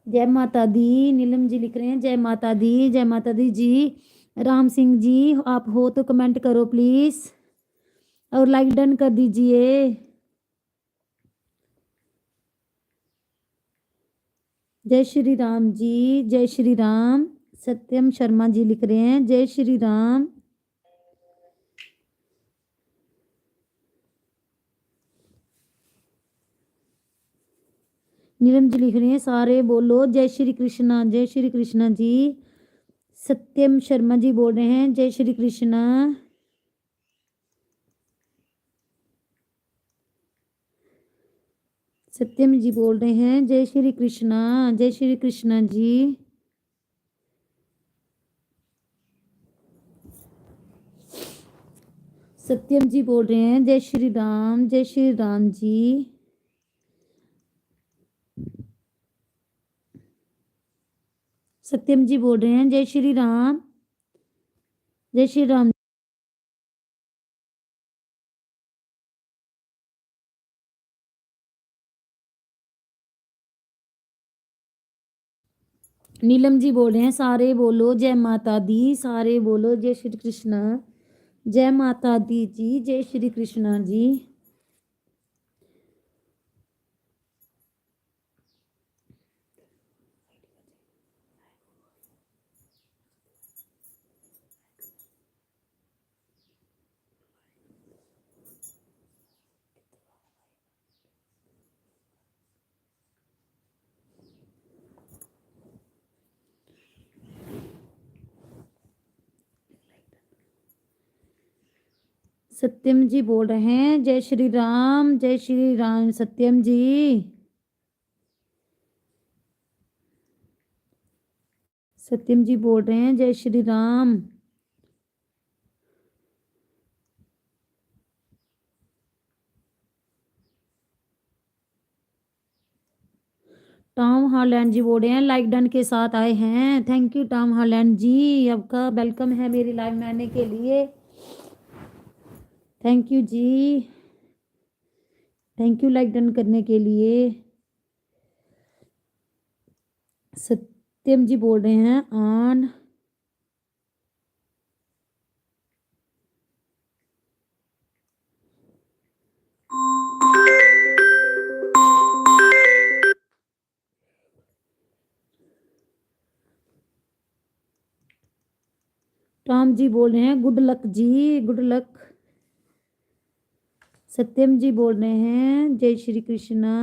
जय माता दी। नीलम जी लिख रहे हैं जय माता दी, जय माता दी जी। राम सिंह जी आप हो तो कमेंट करो प्लीज और लाइक डन कर दीजिए। जय श्री राम जी, जय श्री राम। सत्यम शर्मा जी लिख रहे हैं जय श्री राम। नीलम जी लिख रही हैं सारे बोलो जय श्री कृष्णा, जय श्री कृष्णा जी। सत्यम शर्मा जी बोल रहे हैं जय श्री कृष्णा। सत्यम जी बोल रहे हैं जय श्री कृष्णा, जय श्री कृष्णा जी। सत्यम जी बोल रहे हैं जय श्री राम, जय श्री राम जी। सत्यम जी बोल रहे हैं जय श्री राम, जय श्री राम। नीलम जी बोल रहे हैं सारे बोलो जय माता दी, सारे बोलो जय श्री कृष्णा, जय माता दी जी, जय श्री कृष्णा जी। सत्यम जी बोल रहे हैं जय श्री राम, जय श्री राम। सत्यम जी, सत्यम जी बोल रहे हैं जय श्री राम। टॉम हॉलैंड जी बोल रहे हैं लाइक डन के साथ आए हैं। Thank you Tom Holland ji, आपका वेलकम है मेरी लाइव में आने के लिए। Thank you ji, thank you like done करने के लिए। सत्यम जी बोल रहे हैं ऑन। टॉम जी बोल रहे हैं गुड लक जी, गुड लक। सत्यम जी बोल रहे हैं जय श्री कृष्णा।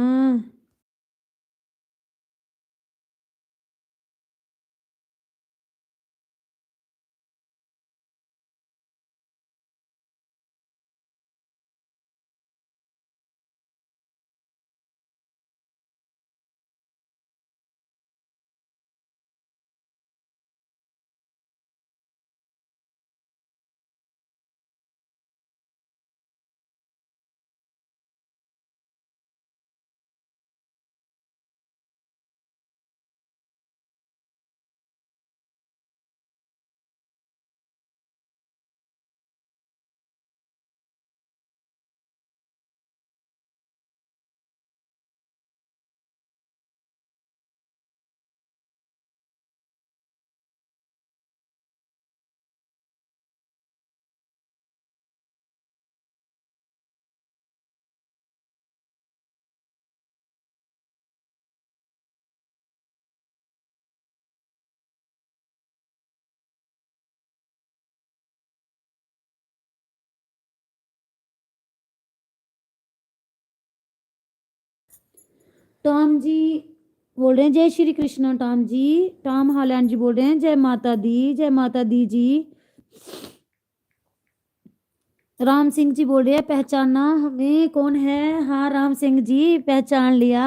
टॉम जी बोल रहे हैं जय श्री कृष्णा। टॉम जी, टॉम हॉलैंड जी बोल रहे हैं जय माता दी, जय माता दी जी। राम सिंह जी बोल रहे हैं पहचाना हमें कौन है। हाँ राम सिंह जी पहचान लिया,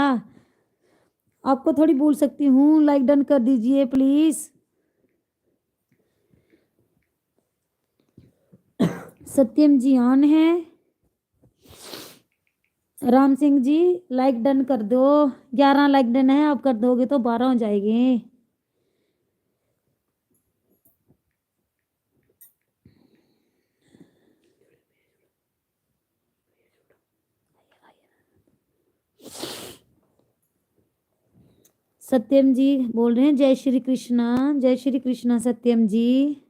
आपको थोड़ी भूल सकती हूँ। लाइक डन कर दीजिए प्लीज। सत्यम जी ऑन है। राम सिंह जी लाइक डन कर दो। 11 लाइक डन है, आप कर दोगे तो 12 हो जाएंगे। सत्यम जी बोल रहे हैं जय श्री कृष्णा, जय श्री कृष्णा। सत्यम जी,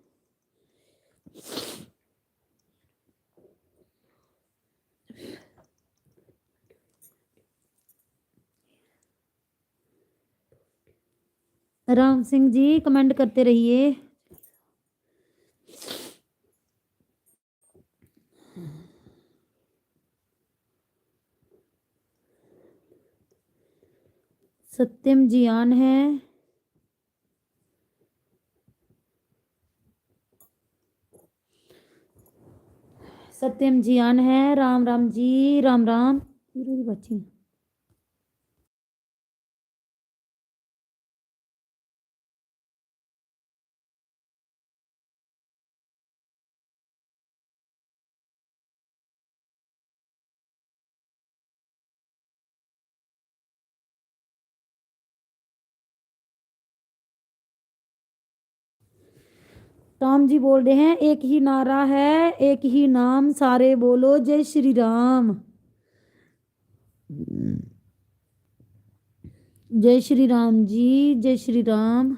राम सिंह जी कमेंट करते रहिए। सत्यम जी ऑन है। सत्यम जी ऑन है। राम राम जी, राम राम। बच्ची राम जी बोल रहे हैं एक ही नारा है, एक ही नाम, सारे बोलो जय श्री राम। जय श्री राम जी, जय श्री राम।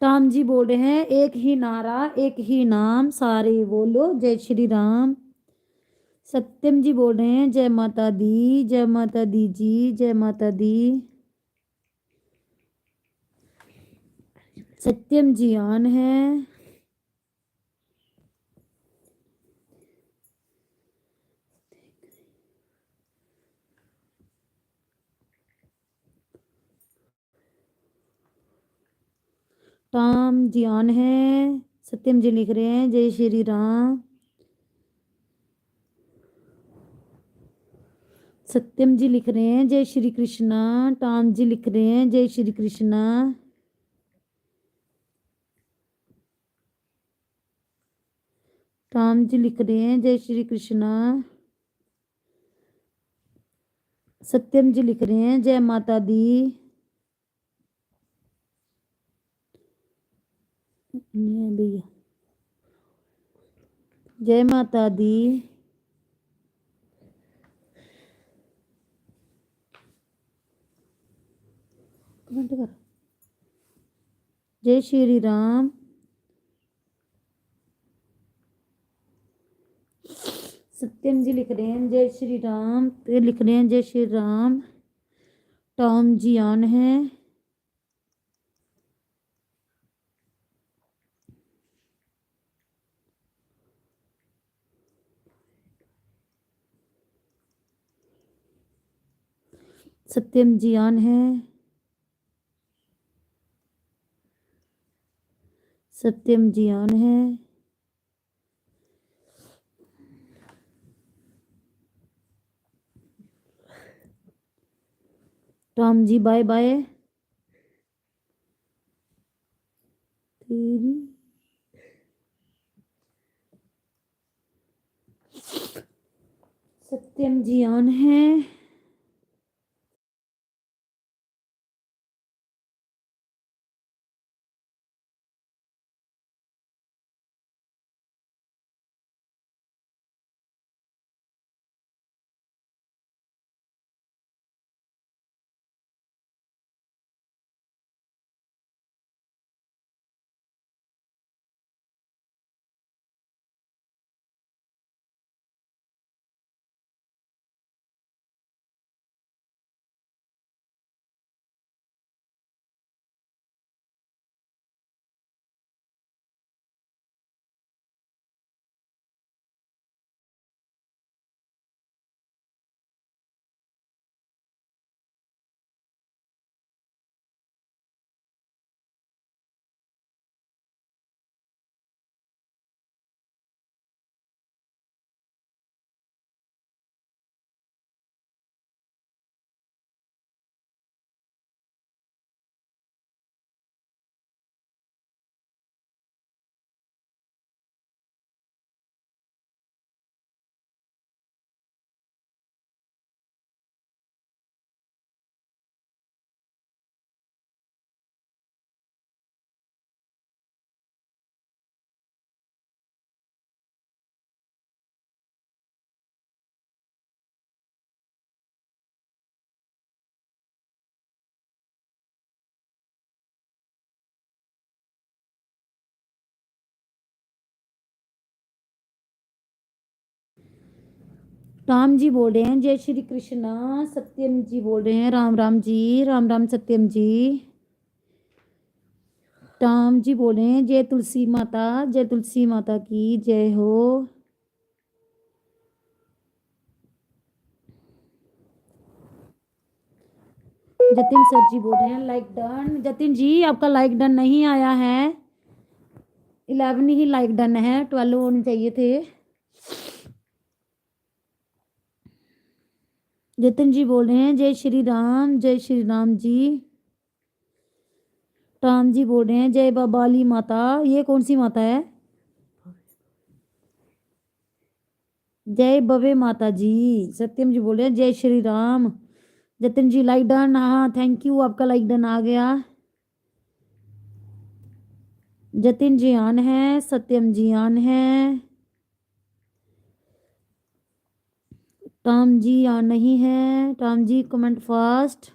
राम जी बोल रहे हैं एक ही नारा, एक ही नाम, सारे बोलो जय श्री राम। सत्यम जी बोल रहे हैं जय माता दी, जय माता दी जी, जय माता दी। सत्यम जी ऑन है। राम जी ऑन है। सत्यम जी लिख रहे हैं जय श्री राम। सत्यम जी लिख रहे हैं जय श्री कृष्णा। टाम जी लिख रहे हैं जय श्री कृष्णा। टाम जी लिख रहे हैं जय श्री कृष्णा। सत्यम जी लिख रहे हैं जय माता दी। भैया जय माता दी। कमेंट कर जय श्री राम। सत्यम जी लिख रहे हैं जय श्री राम। ये लिख रहे हैं जय श्री राम। टॉम जी ऑन है। सत्यम जी ऑन है। सत्यम जी ऑन है। Tom ji bye bye. तेरी सत्यम जी ऑन है। राम जी बोल रहे हैं जय श्री कृष्णा। सत्यम जी बोल रहे हैं राम राम जी, राम राम सत्यम जी। राम जी बोल रहे हैं जय तुलसी माता, जय तुलसी माता की जय हो। जतिन सर जी बोल रहे हैं लाइक डन। जतिन जी आपका लाइक डन नहीं आया है। 11 ही लाइक डन है, 12 होने चाहिए थे। जतिन जी बोल रहे हैं जय श्री राम, जय श्री राम जी। राम जी बोल रहे हैं जय बाबाली माता। ये कौन सी माता है? जय भवे माता जी। सत्यम जी बोल रहे हैं जय श्री राम। जतिन जी लाइक डन। हाँ थैंक यू, आपका लाइक डन आ गया। जतिन जी ऑन है, सत्यम जी ऑन है, टॉम जी ऑन नहीं है। टॉम जी कमेंट फास्ट।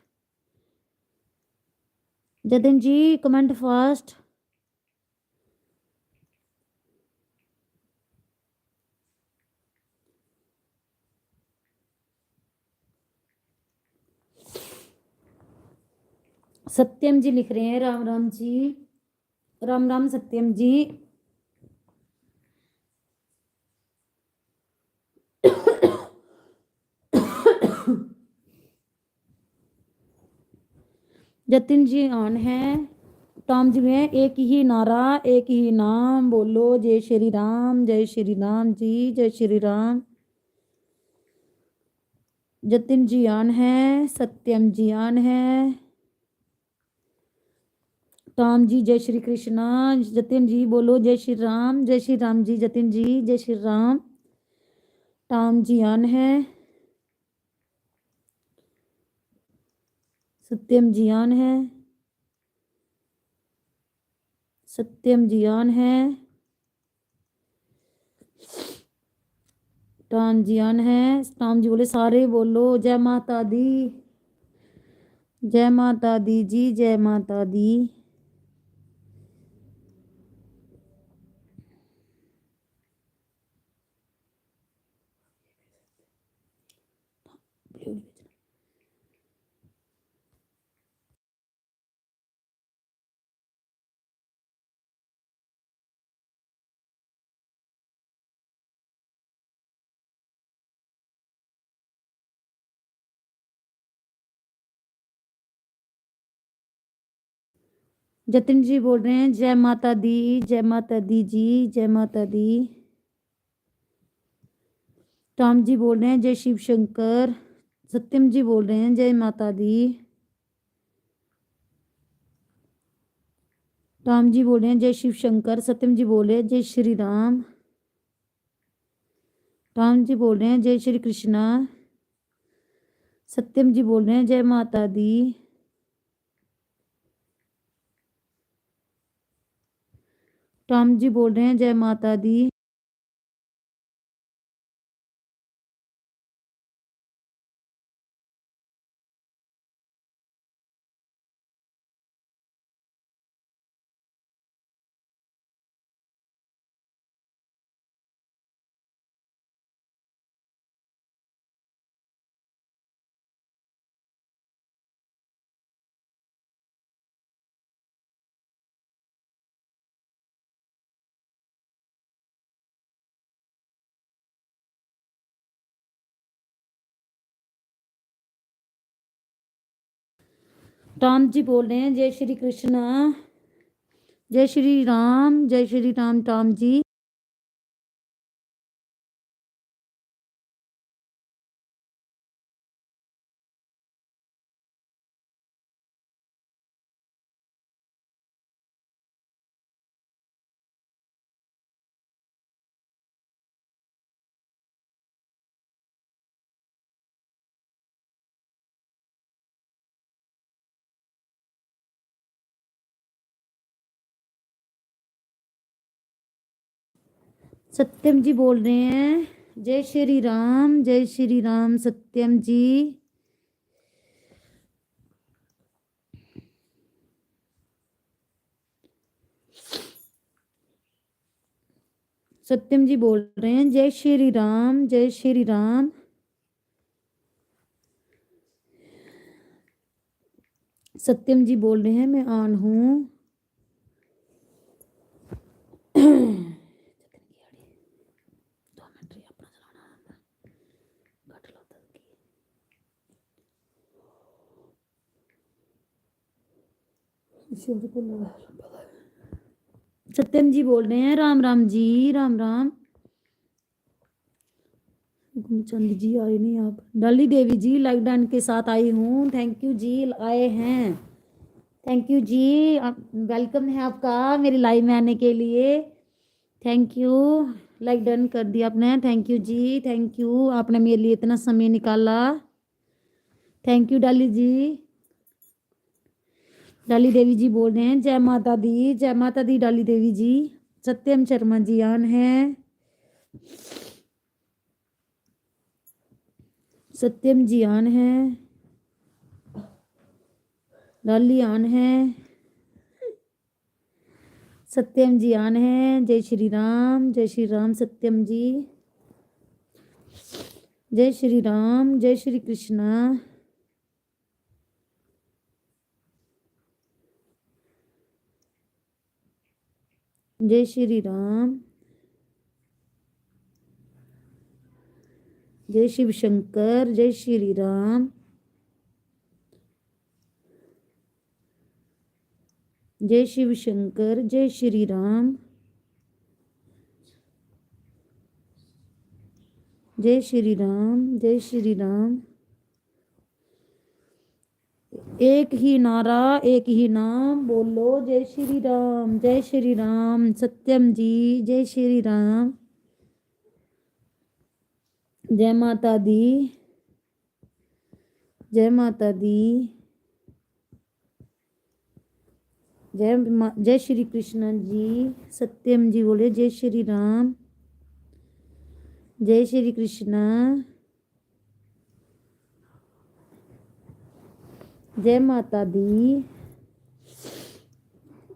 जतिन जी कमेंट फास्ट। सत्यम जी लिख रहे हैं राम राम जी। राम राम सत्यम जी। जतिन जी ऑन है। टॉम जी में एक ही नारा, एक ही नाम बोलो, जय श्री राम, जय श्री राम जी, जय श्री राम। जतिन जी ऑन है, सत्यम जी ऑन है। टॉम जी जय श्री कृष्णा। जतिन जी बोलो जय श्री राम जी। जतिन जी जय श्री राम। टॉम जी ऑन है, सत्यम जी ऑन है, सत्यम जी ऑन है, टॉम जी ऑन है। टॉम जी बोले सारे बोलो जय माता दी, जय माता दी जी, जय माता दी। जतिन जी बोल रहे हैं जय माता दी, जय माता दी जी, जय माता दी। टॉम जी बोल रहे हैं जय शिव शंकर। सत्यम जी बोल रहे हैं जय माता दी। टॉम जी बोल रहे हैं जय शिव शंकर। सत्यम जी बोल रहे हैं जय श्री राम। टॉम जी बोल रहे हैं जय श्री कृष्णा। सत्यम जी बोल रहे हैं जय माता दी। टॉम जी बोल रहे हैं जय माता दी। टॉम जी बोल रहे हैं जय श्री कृष्णा, जय श्री राम, जय श्री राम। टॉम जी सत्यम जी बोल रहे हैं जय श्री राम, जय श्री राम। सत्यम जी सत्यम जी बोल रहे हैं जय श्री राम, जय श्री राम। सत्यम जी बोल रहे हैं मैं ऑन हूँ। सत्यम जी बोल रहे हैं राम राम जी, राम राम। चंद जी आए नहीं आप। डाली देवी जी लाइक डन के साथ आई हूँ। थैंक यू जी, आए हैं। थैंक यू जी, वेलकम है आपका मेरी लाइव में आने के लिए। थैंक यू, लाइक डन कर दिया आपने। Thank you ji, thank you, आपने मेरे लिए इतना समय निकाला। थैंक यू डाली जी। डाली देवी जी बोल रहे हैं जय माता दी, जय माता दी डाली देवी जी। सत्यम शर्मा जी आन है, सत्यम जी आन है, डाली आन है, सत्यम जी आन है। जय श्री राम, जय श्री राम। सत्यम जी जय श्री राम, जय श्री कृष्णा। जय श्री राम, जय शिव शंकर, जय श्री राम, जय शिव शंकर, जय श्री राम, जय श्री राम, जय श्री राम। एक ही नारा, एक ही नाम बोलो, जय श्री राम, जय श्री राम। सत्यम जी जय श्री राम, जय माता दी, जय माता दी, जय श्री कृष्ण जी। सत्यम जी बोले जय श्री राम, जय श्री कृष्ण, जय माता दी,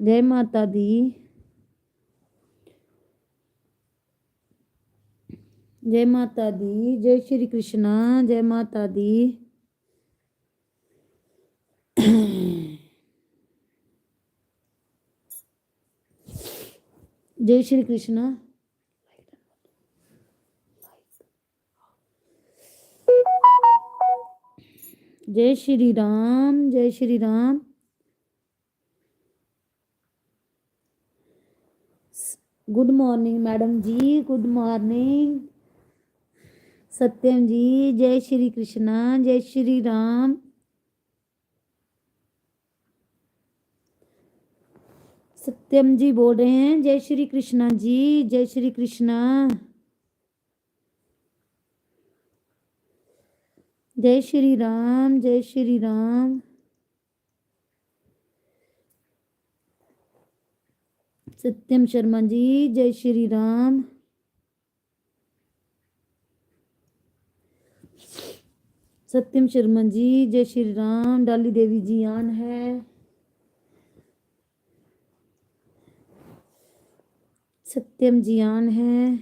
जय माता दी, जय माता दी, जय श्री कृष्णा, जय माता दी। जय श्री कृष्णा। जय श्री राम, जय Shri Ram. Good morning madam ji, good morning. Satyam ji जय श्री कृष्णा, जय श्री राम। सत्यम जी बोल रहे हैं जय श्री कृष्णा जी, जय श्री कृष्णा, जय श्री राम, जय श्री राम। सत्यम शर्मा जी जय श्री राम, सत्यम शर्मा जी जय श्री राम। डाली देवी जी आन है, सत्यम जी आन है,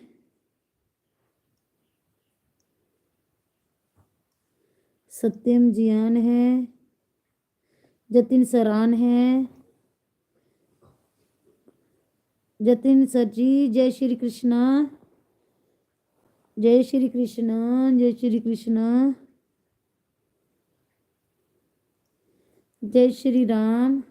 सत्यम जी आन है, जतिन सर आन है, जतिन सर जी जय श्री कृष्णा, जय श्री कृष्णा, जय श्री कृष्णा, जय श्री राम।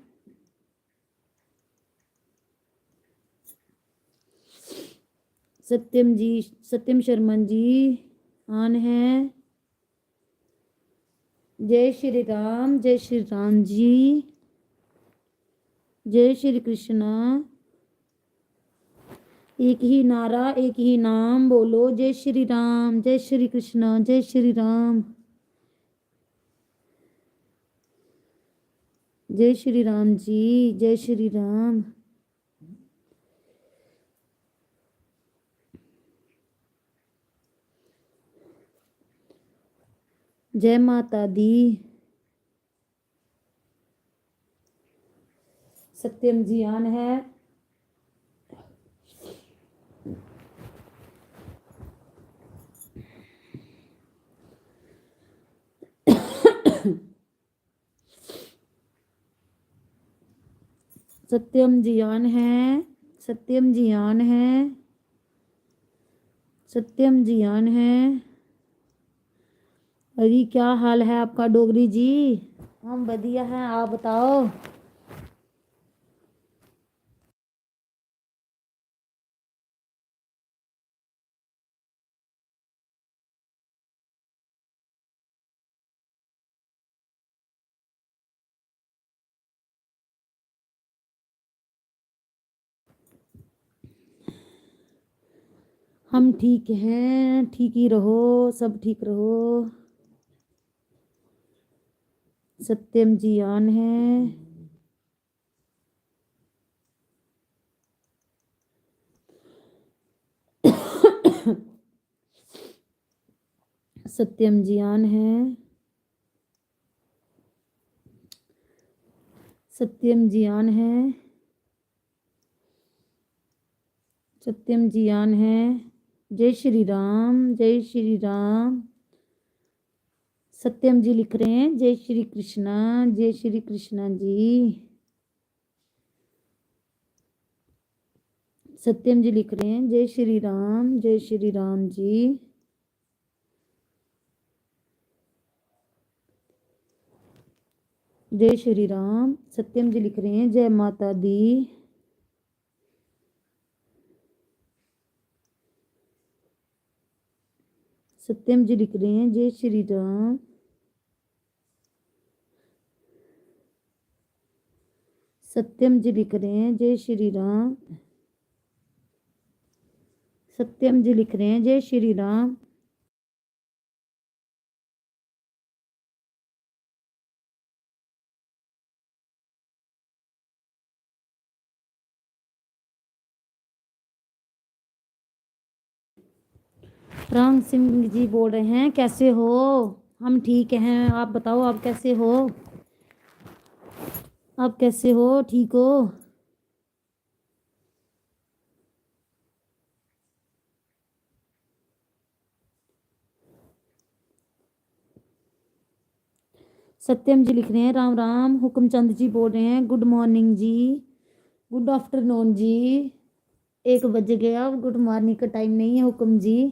सत्यम जी, सत्यम शर्मा जी आन है, जय श्री राम, जय श्री राम जी, जय श्री कृष्णा। एक ही नारा, एक ही नाम बोलो, जय श्री राम, जय श्री कृष्णा, जय श्री राम, जय श्री राम जी, जय श्री राम। जय माता दी। सत्यम जी आन है, सत्यम जी आन है, सत्यम जी आन है, सत्यम जी आन है। अरे क्या हाल है आपका डोगरी जी? हम बढ़िया हैं, आप बताओ। हम ठीक हैं, ठीक ही रहो, सब ठीक रहो। सत्यम जी ऑन है। सत्यम जी ऑन है। सत्यम जी ऑन है। सत्यम जी ऑन है। जय श्री राम, जय श्री राम। सत्यम जी लिख रहे हैं जय श्री कृष्णा, जय श्री कृष्णा जी। सत्यम जी लिख रहे हैं जय श्री राम, जय श्री राम जी। जय श्री राम। सत्यम जी लिख रहे हैं जय माता दी। सत्यम जी लिख रहे हैं जय श्री राम। सत्यम जी लिख रहे हैं जय श्री राम। सत्यम जी लिख रहे हैं जय श्री राम। राम सिंह जी बोल रहे हैं कैसे हो। हम ठीक हैं, आप बताओ आप कैसे हो। आप कैसे हो, ठीक हो। सत्यम जी लिख रहे हैं राम राम। हुक्मचंद जी बोल रहे हैं गुड मॉर्निंग जी, गुड आफ्टरनून जी। 1 बज गया, गुड मॉर्निंग का टाइम नहीं है हुक्म जी।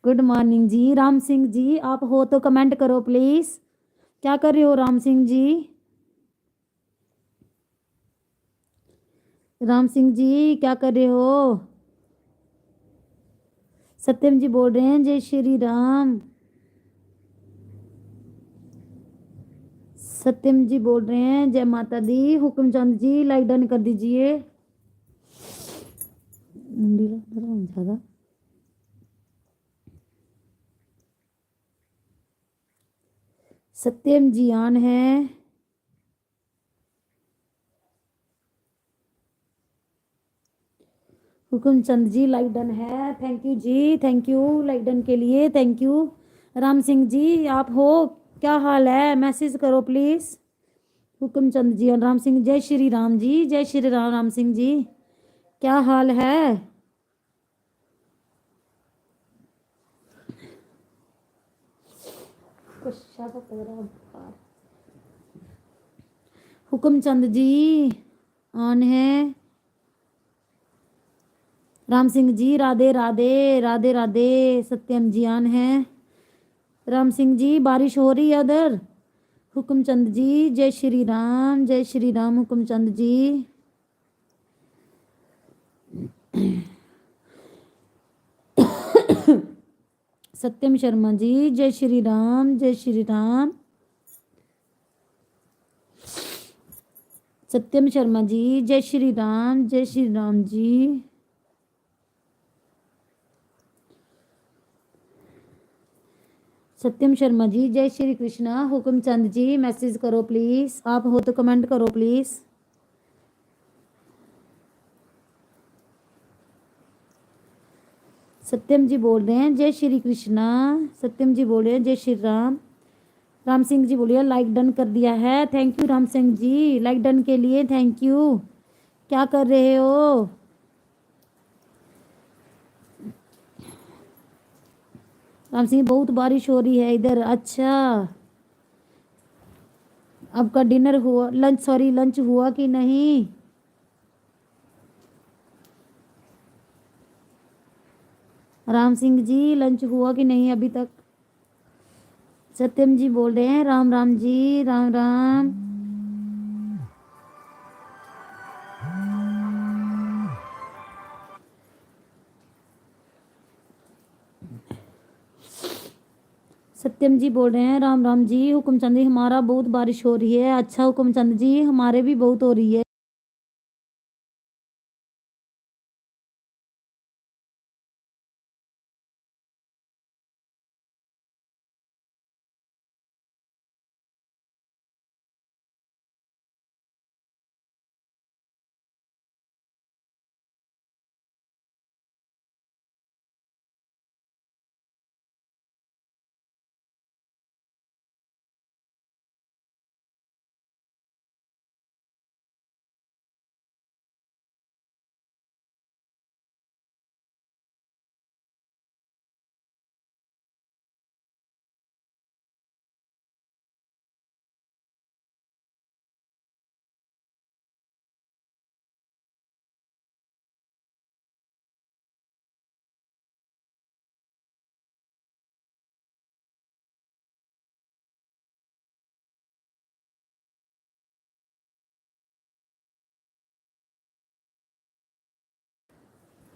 गुड मॉर्निंग जी। राम सिंह जी आप हो तो कमेंट करो प्लीज। क्या कर रहे हो राम सिंह जी। राम सिंह जी क्या कर रहे हो। सत्यम जी बोल रहे हैं जय श्री राम। सत्यम जी बोल रहे हैं जय माता दी। हुक्मचंद जी लाइक डन कर दीजिए। ज़्यादा सत्यम जी ऑन है। हुक्मचंद जी लाइक डन है। Thank you ji, thank you like done के लिए, थैंक यू। राम सिंह जी आप हो, क्या हाल है, मैसेज करो प्लीज। हुक्मचंद जी और राम सिंह जय श्री राम जी, जय श्री राम। राम सिंह जी क्या हाल है। हुक्मचंद जी ऑन है। राम सिंह जी राधे राधे, राधे राधे। सत्यम जी ऑन है। राम सिंह जी बारिश हो रही है उधर। हुक्मचंद जी जय श्री राम, जय श्री राम। हुक्मचंद जी सत्यम शर्मा जी जय श्री राम, जय श्री राम। सत्यम शर्मा जी जय श्री राम, जय श्री राम जी। सत्यम शर्मा जी जय श्री कृष्णा। हुक्मचंद जी मैसेज करो प्लीज, आप हो तो कमेंट करो प्लीज। सत्यम जी बोल रहे हैं जय श्री कृष्णा। सत्यम जी बोल रहे हैं जय श्री राम। राम सिंह जी बोलिए लाइक डन कर दिया है, thank you Ram Singh ji like done के लिए, थैंक यू। क्या कर रहे हो। राम सिंह बहुत बारिश हो रही है इधर, अच्छा। आपका डिनर हुआ, लंच सॉरी लंच हुआ कि नहीं। राम सिंह जी लंच हुआ कि नहीं अभी तक। सत्यम जी बोल रहे हैं राम राम जी, राम राम। सत्यम जी बोल रहे हैं राम राम जी। हुक्मचंद जी हमारा बहुत बारिश हो रही है, अच्छा हुक्मचंद जी हमारे भी बहुत हो रही है।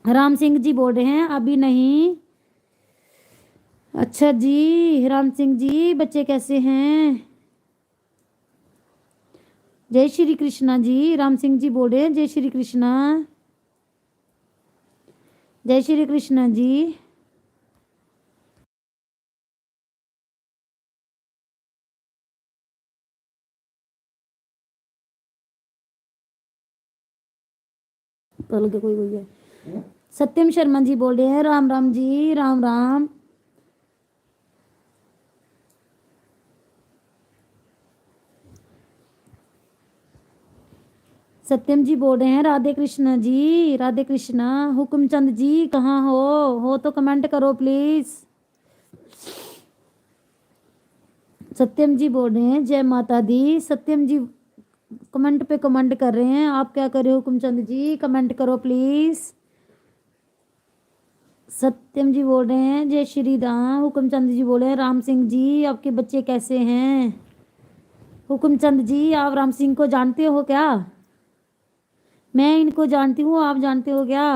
राम सिंह जी बोल रहे हैं अभी नहीं। अच्छा जी राम सिंह जी, बच्चे कैसे हैं? जय श्री कृष्णा जी। राम सिंह जी बोल रहे हैं जय श्री कृष्णा। जय श्री कृष्णा जी। कोई कोई है। सत्यम शर्मा जी बोल रहे हैं राम राम जी, राम राम। सत्यम जी बोल रहे हैं राधे कृष्णा जी, राधे कृष्णा। हुक्मचंद जी कहाँ हो तो कमेंट करो प्लीज। सत्यम जी बोल रहे हैं जय माता दी। सत्यम जी कमेंट पे कमेंट कर रहे हैं, आप क्या कर रहे हो? हुक्मचंद जी कमेंट करो प्लीज। सत्यम जी बोल रहे हैं जय श्री राम। हुक्मचंद जी बोल रहे हैं राम सिंह जी आपके बच्चे कैसे हैं? हुक्मचंद जी आप राम सिंह को जानते हो क्या? मैं इनको जानती हूँ, आप जानते हो क्या?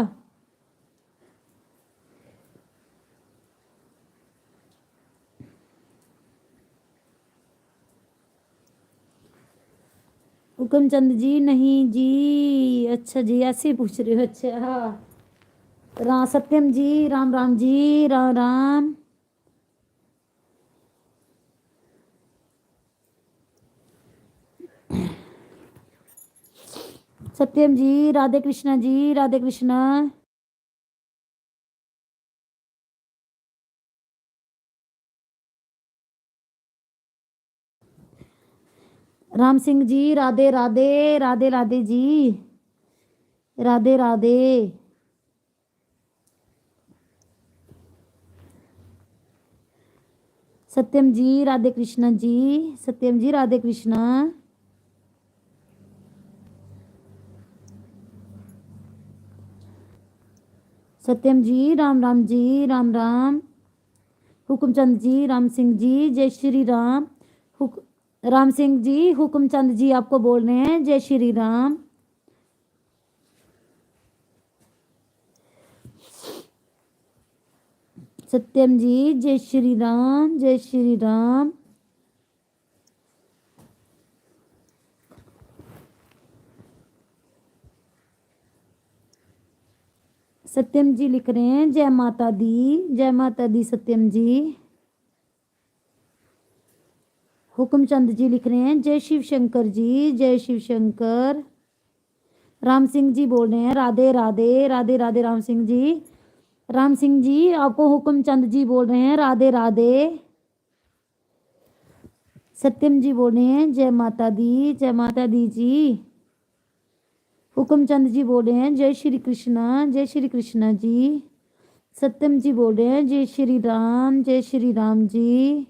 हुक्मचंद जी नहीं जी। अच्छा जी ऐसे ही पूछ रहे हो, अच्छा हाँ। सत्यम जी राम राम जी, राम राम। सत्यम जी राधे कृष्णा जी, राधे कृष्णा। राम सिंह जी राधे राधे, राधे राधे जी, राधे राधे। सत्यम जी राधे कृष्णा जी, सत्यम जी राधे कृष्णा। सत्यम जी राम राम जी, राम राम। हुक्मचंद जी राम सिंह जी जय श्री राम। हुक राम सिंह जी हुक्मचंद जी आपको बोल रहे हैं जय श्री राम। सत्यम जी जय श्री राम, जय श्री राम। सत्यम जी लिख रहे हैं जय माता दी, जय माता दी सत्यम जी। हुक्मचंद जी लिख रहे हैं जय शिव शंकर जी, जय शिव शंकर। राम सिंह जी बोल रहे हैं राधे राधे, राधे राधे राम सिंह जी। राम सिंह जी आपको हुक्मचंद जी बोल रहे हैं राधे राधे। सत्यम जी बोल रहे हैं जय माता दी, जय माता दी जी। हुक्मचंद जी बोल रहे हैं जय श्री कृष्णा, जय श्री कृष्णा जी। सत्यम जी बोल रहे हैं जय श्री राम, जय श्री राम जी।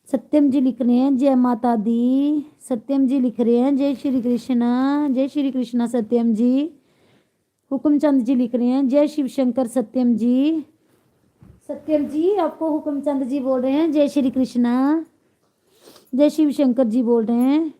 सत्यम जी लिख रहे हैं जय माता दी। सत्यम जी लिख रहे हैं जय श्री कृष्णा, जय श्री कृष्णा सत्यम जी। हुक्मचंद जी लिख रहे हैं जय शिव शंकर सत्यम जी। सत्यम जी आपको हुक्मचंद जी बोल रहे हैं जय श्री कृष्णा, जय शिव शंकर जी बोल रहे हैं।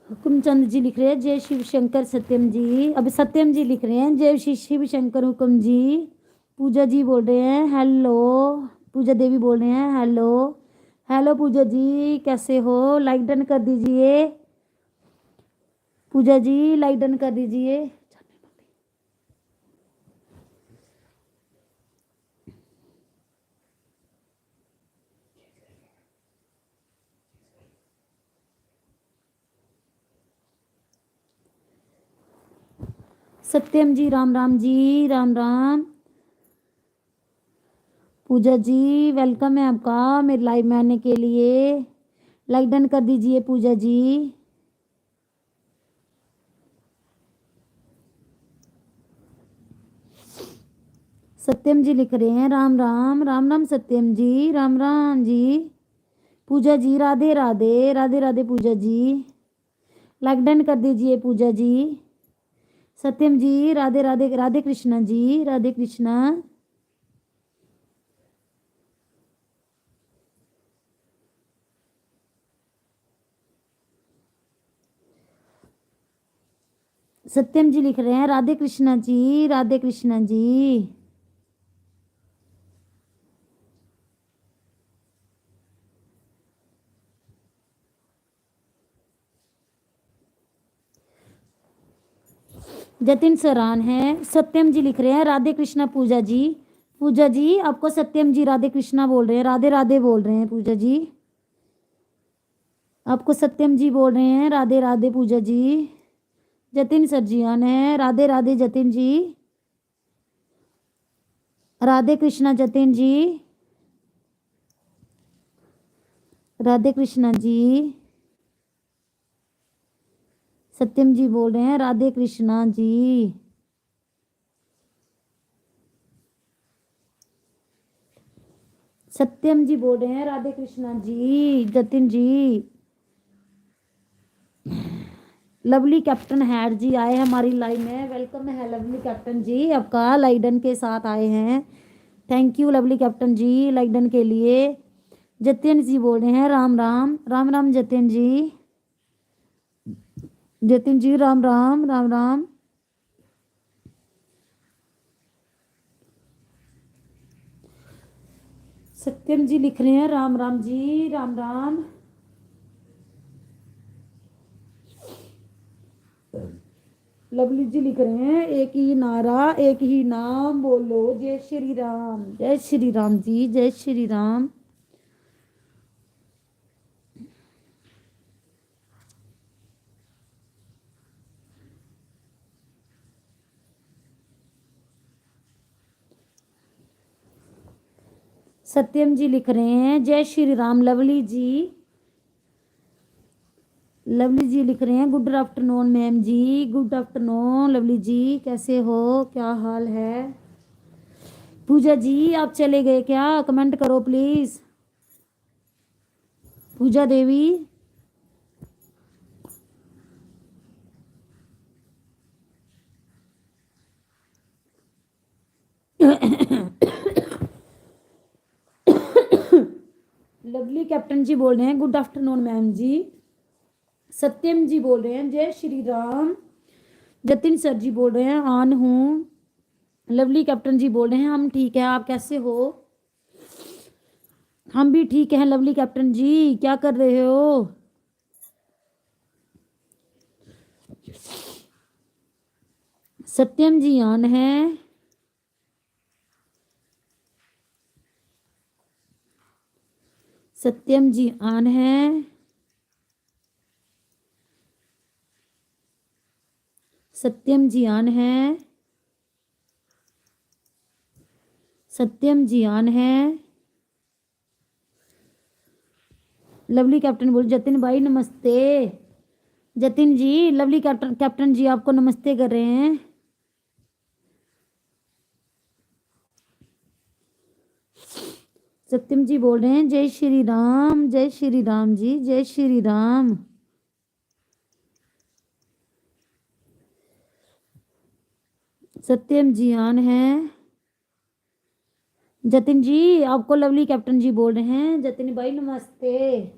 हुक्मचंद जी लिख रहे हैं जय शिव शंकर सत्यम जी। अभी सत्यम जी लिख रहे हैं जय श्री शिव शंकर हुक्म जी। पूजा जी बोल रहे हैं हेलो। पूजा देवी बोल रहे हैं हेलो। हेलो पूजा जी कैसे हो? लाइक डन कर दीजिए। पूजा जी लाइक डन कर दीजिए। सत्यम जी राम राम जी, राम राम। पूजा जी वेलकम है आपका मेरे लाइव में आने के लिए। लाइक डन कर दीजिए पूजा जी। सत्यम जी लिख रहे हैं राम राम राम राम सत्यम जी राम राम जी। पूजा जी राधे राधे राधे राधे पूजा जी। लाइक डन कर दीजिए पूजा जी। सत्यम जी राधे राधे राधे कृष्णा जी राधे कृष्णा। सत्यम जी लिख रहे हैं राधे कृष्णा जी राधे कृष्णा जी। जतिन सरान है। सत्यम जी लिख रहे हैं राधे कृष्णा पूजा जी। पूजा जी आपको सत्यम जी राधे कृष्णा बोल रहे हैं राधे राधे बोल रहे हैं पूजा जी। आपको सत्यम जी बोल रहे हैं राधे राधे पूजा जी। जतिन सरजियान है राधे राधे जतिन जी। राधे कृष्णा जतिन जी राधे कृष्णा जी। सत्यम जी बोल रहे हैं राधे कृष्णा जी। सत्यम जी बोल रहे हैं राधे कृष्णा जी जतिन जी। लवली कैप्टन हैड जी आए हैं हमारी लाइन में। वेलकम है लवली कैप्टन जी आपका लाइडन के साथ आए हैं। थैंक यू लवली कैप्टन जी लाइडन के लिए। जतिन जी बोल रहे हैं राम राम राम राम जतिन जी। जतिन जी राम राम राम राम। सत्यम जी लिख रहे हैं राम राम जी राम राम। लवली जी लिख रहे हैं एक ही नारा एक ही नाम बोलो जय श्री राम जय श्री राम जी जय श्री राम। सत्यम जी लिख रहे हैं जय श्री राम। लवली जी लवली जी लिख रहे हैं गुड आफ्टरनून मैम जी गुड आफ्टरनून लवली जी कैसे हो क्या हाल है। पूजा जी आप चले गए क्या कमेंट करो please. Pooja Devi lovely captain ji बोल रहे हैं good afternoon ma'am ji. Satyam ji बोल रहे हैं जय श्री राम। जतिन सर जी बोल रहे हैं ऑन हूँ। लवली कैप्टन जी बोल रहे हैं हम ठीक है आप कैसे हो। हम भी ठीक हैं लवली कैप्टन जी क्या कर रहे हो। सत्यम जी ऑन है। सत्यम जी ऑन है। सत्यम जी ऑन है। सत्यम जी ऑन है। लवली कैप्टन बोल जतिन भाई नमस्ते। जतिन जी लवली कैप्टन कैप्टन जी आपको नमस्ते कर रहे हैं। सत्यम जी बोल रहे हैं जय श्री राम जय श्री राम जी जय श्री राम। सत्यम जी ऑन है। जतिन जी आपको लवली कैप्टन जी बोल रहे हैं जतिन भाई नमस्ते।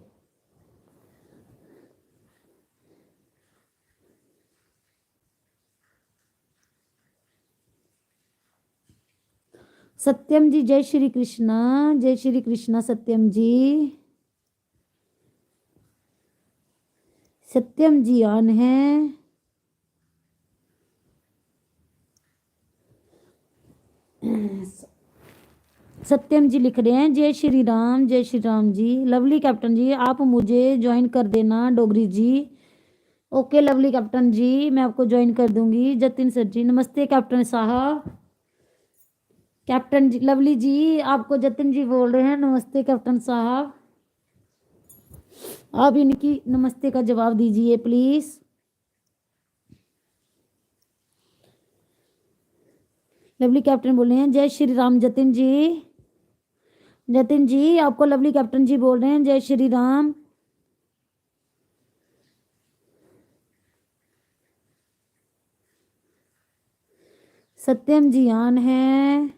सत्यम जी जय श्री कृष्णा सत्यम जी। सत्यम जी ऑन है। सत्यम जी लिख रहे हैं जय श्री राम जी। लवली कैप्टन जी आप मुझे ज्वाइन कर देना डोगरी जी। ओके लवली कैप्टन जी मैं आपको ज्वाइन कर दूंगी। जतिन सर जी नमस्ते कैप्टन साहब। कैप्टन जी लवली जी आपको जतिन जी बोल रहे हैं नमस्ते कैप्टन साहब। आप इनकी नमस्ते का जवाब दीजिए प्लीज। लवली कैप्टन बोल रहे हैं जय श्री राम। जतिन जी, जतिन जी आपको लवली कैप्टन जी बोल रहे हैं जय श्री राम। सत्यम जी आन है,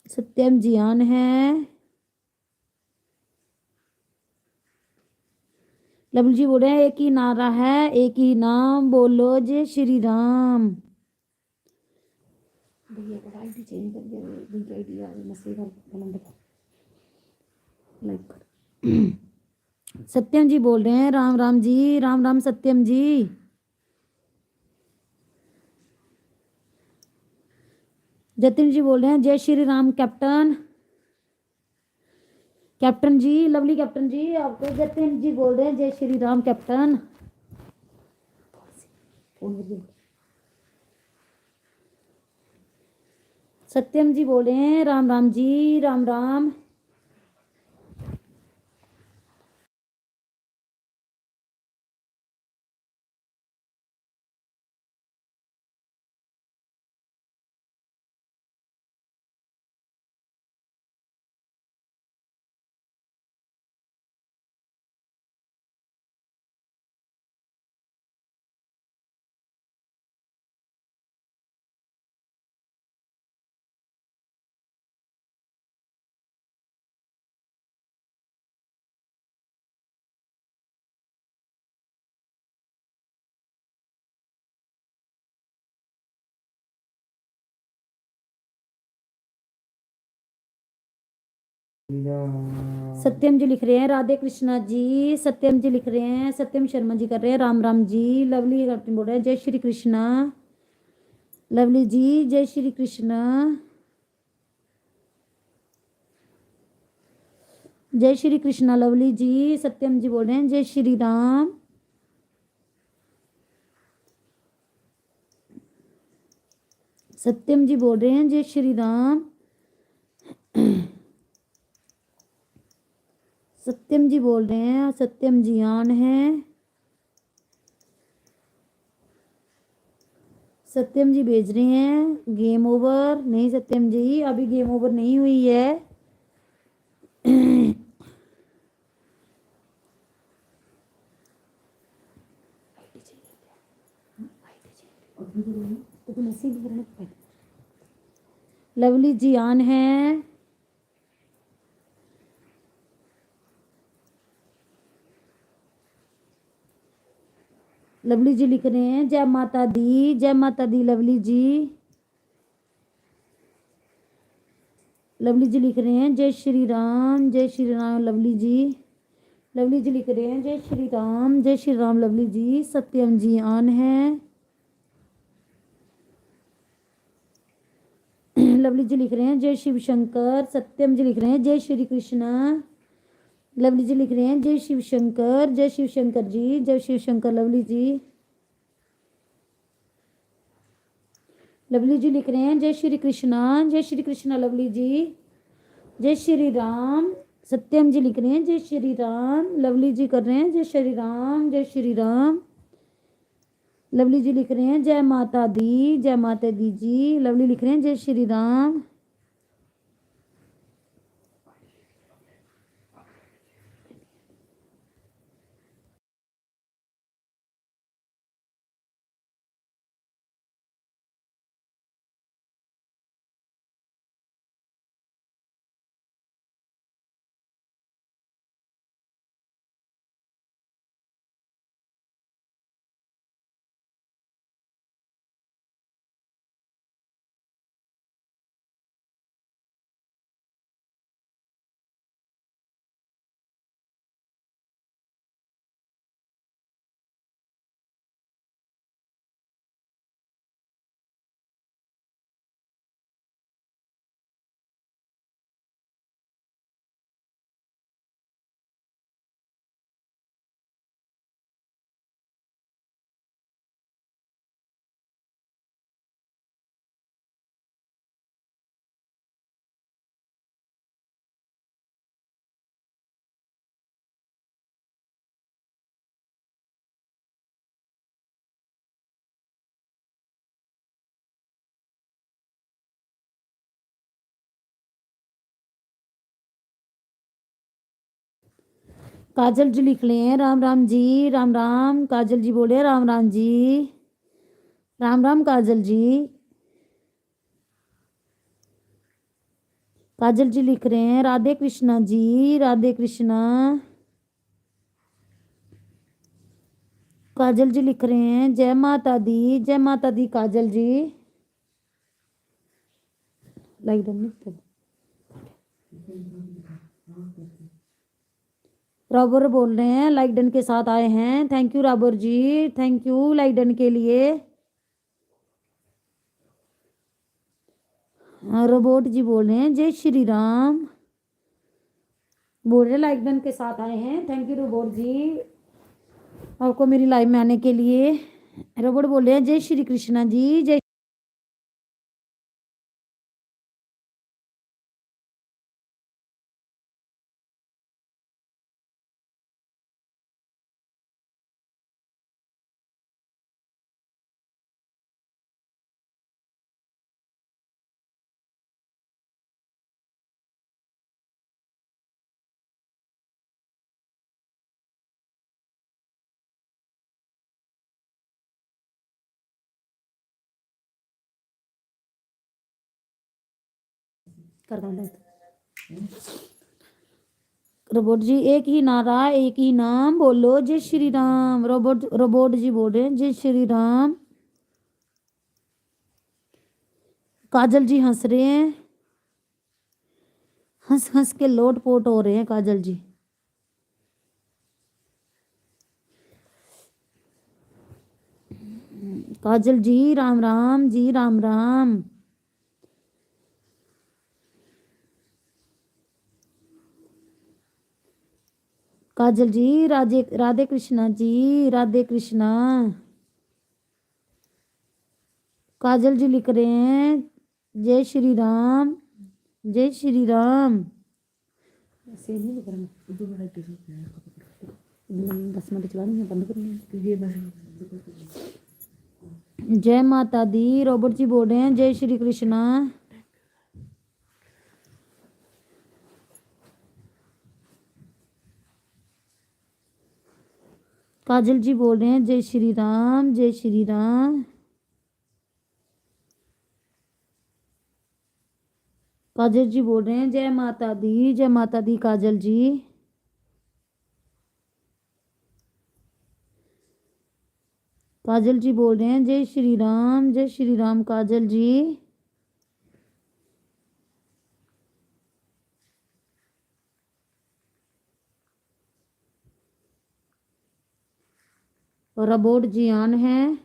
सत्यम जी आन है। लवली जी बोल रहे हैं एक ही नारा है, एक ही नाम बोलो जय श्री राम। भैया का आईडी चेंज कर दिया, भैया आईडी आ मैसेज कर नंबर लाइक कर। सत्यम जी बोल रहे हैं राम राम जी, राम राम सत्यम जी। जतिन जी बोल रहे हैं जय श्री राम कैप्टन। कैप्टन जी, लवली कैप्टन जी आपको जतिन जी बोल रहे हैं जय श्री राम कैप्टन। सत्यम जी बोल रहे हैं राम राम जी, राम राम। सत्यम जी लिख रहे हैं राधे कृष्णा जी, सत्यम जी लिख रहे हैं, सत्यम शर्मा जी कर रहे हैं राम राम जी। लवली कैप्टन बोल रहे हैं जय श्री कृष्णा। लवली जी जय श्री कृष्णा, जय श्री कृष्णा। लवली जी, सत्यम जी बोल रहे हैं जय श्री राम। सत्यम जी बोल रहे हैं जय श्री राम। सत्यम जी बोल रहे हैं, सत्यम जी आन है। सत्यम जी भेज रहे हैं गेम ओवर। नहीं सत्यम जी अभी गेम ओवर नहीं हुई है। लवली जी आन है। लवली जी लिख रहे हैं जय माता दी, जय माता दी। लवली जी, लवली जी लिख रहे हैं जय श्री राम, जय श्री राम। लवली जी, लवली जी लिख रहे हैं जय श्री राम, जय Shri Ram. Lovely ji, Satyam ji on है। लवली जी लिख रहे हैं जय शिव शंकर। सत्यम जी लिख रहे हैं जय श्री कृष्णा। लवली जी लिख रहे हैं जय शिव शंकर, जय शिव शंकर जी, जय शिव शंकर। लवली जी, लवली जी लिख रहे हैं जय श्री कृष्णा, जय श्री कृष्णा। लवली जी, जय श्री राम। सत्यम जी लिख रहे हैं जय श्री राम। लवली जी कर रहे हैं जय श्री राम, जय श्री राम। लवली जी लिख रहे हैं जय माता दी, जय माता दी जी। लवली लिख रहे हैं जय श्री राम। काजल जी लिख रहे हैं राम राम जी, राम राम। काजल जी बोले राम राम जी, राम राम काजल जी। काजल जी लिख रहे हैं राधे कृष्णा जी, राधे कृष्णा। काजल जी लिख रहे हैं जय माता दी, जय माता Di Kajal ji. Like done. Robber बोल रहे हैं लाइक डन के साथ आए हैं। Thank you robber ji, thank you like done के लिए। रोबोट जी बोल रहे हैं जय श्री राम, बोल रहे लाइक डन के साथ आए हैं। थैंक यू रोबोट जी, आपको मेरी लाइव में आने के लिए। रोबोट बोल रहे हैं जय श्री कृष्णा जी, जय। कर रोबोट जी एक ही नारा, एक ही नाम बोलो जय श्री राम। रोबोट जी बोल रहे हैं जय श्री राम। काजल जी हंस रहे हैं, हंस हंस के लोट पोट हो रहे हैं काजल जी। काजल जी राम राम जी, राम राम। काजल जी राधे राधे कृष्णा जी, राधे कृष्णा। काजल जी लिख रहे हैं जय श्री राम, जय श्री राम। ऐसे नहीं लिख रहा मैं, 10 मिनट चलानी है, बंद करनी है। जय माता दी रॉबर्ट जी बोल रहे हैं जय श्री कृष्णा। काजल जी बोल रहे हैं जय श्री राम, जय श्री राम। काजल जी बोल रहे हैं जय माता दी, जय माता दी काजल जी। काजल जी बोल रहे हैं जय श्री राम, जय श्री राम काजल जी। और अबोड जी आन है।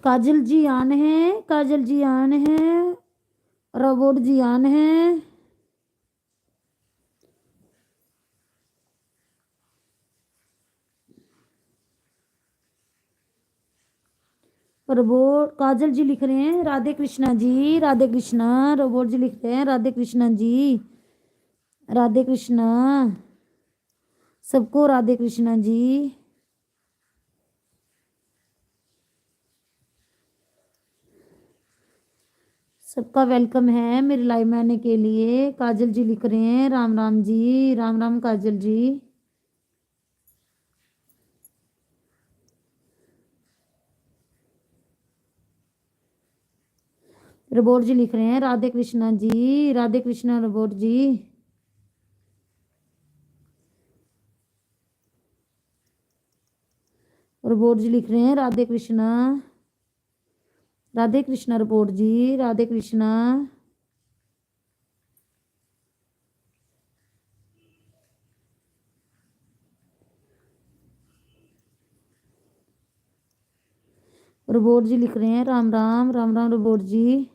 काजल जी आन है, काजल जी आन है। रोबोट जी आन है। रोबोट काजल जी लिख रहे हैं राधे कृष्णा जी, राधे कृष्णा। रोबोट जी लिख रहे हैं राधे कृष्णा जी, राधे कृष्णा। सबको राधे कृष्णा जी। सबका वेलकम है मेरी लाइव में आने के लिए। काजल जी लिख रहे हैं राम राम जी, राम राम काजल जी। रोबोट जी लिख रहे हैं राधे कृष्णा जी, राधे कृष्णा रोबोट जी। रोबोट जी लिख रहे हैं राधे कृष्णा, राधे कृष्णा रोबोट जी, राधे कृष्णा। रोबोट जी लिख रहे हैं राम राम, राम राम रोबोट जी।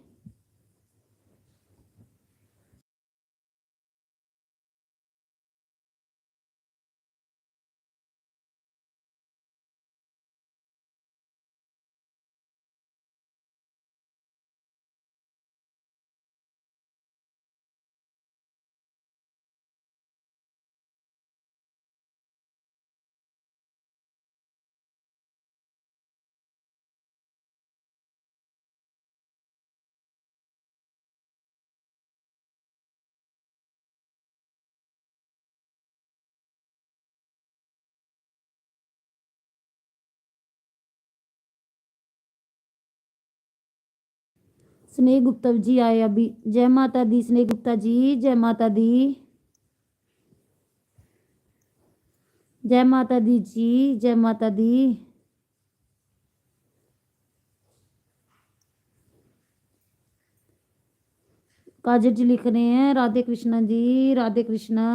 स्नेह गुप्ता जी आए अभी। जय माता दी स्नेह गुप्ता जी, जय माता दी, जय माता दी जी, जय माता दी। काजल जी लिख रहे हैं राधे कृष्णा जी, राधे कृष्णा।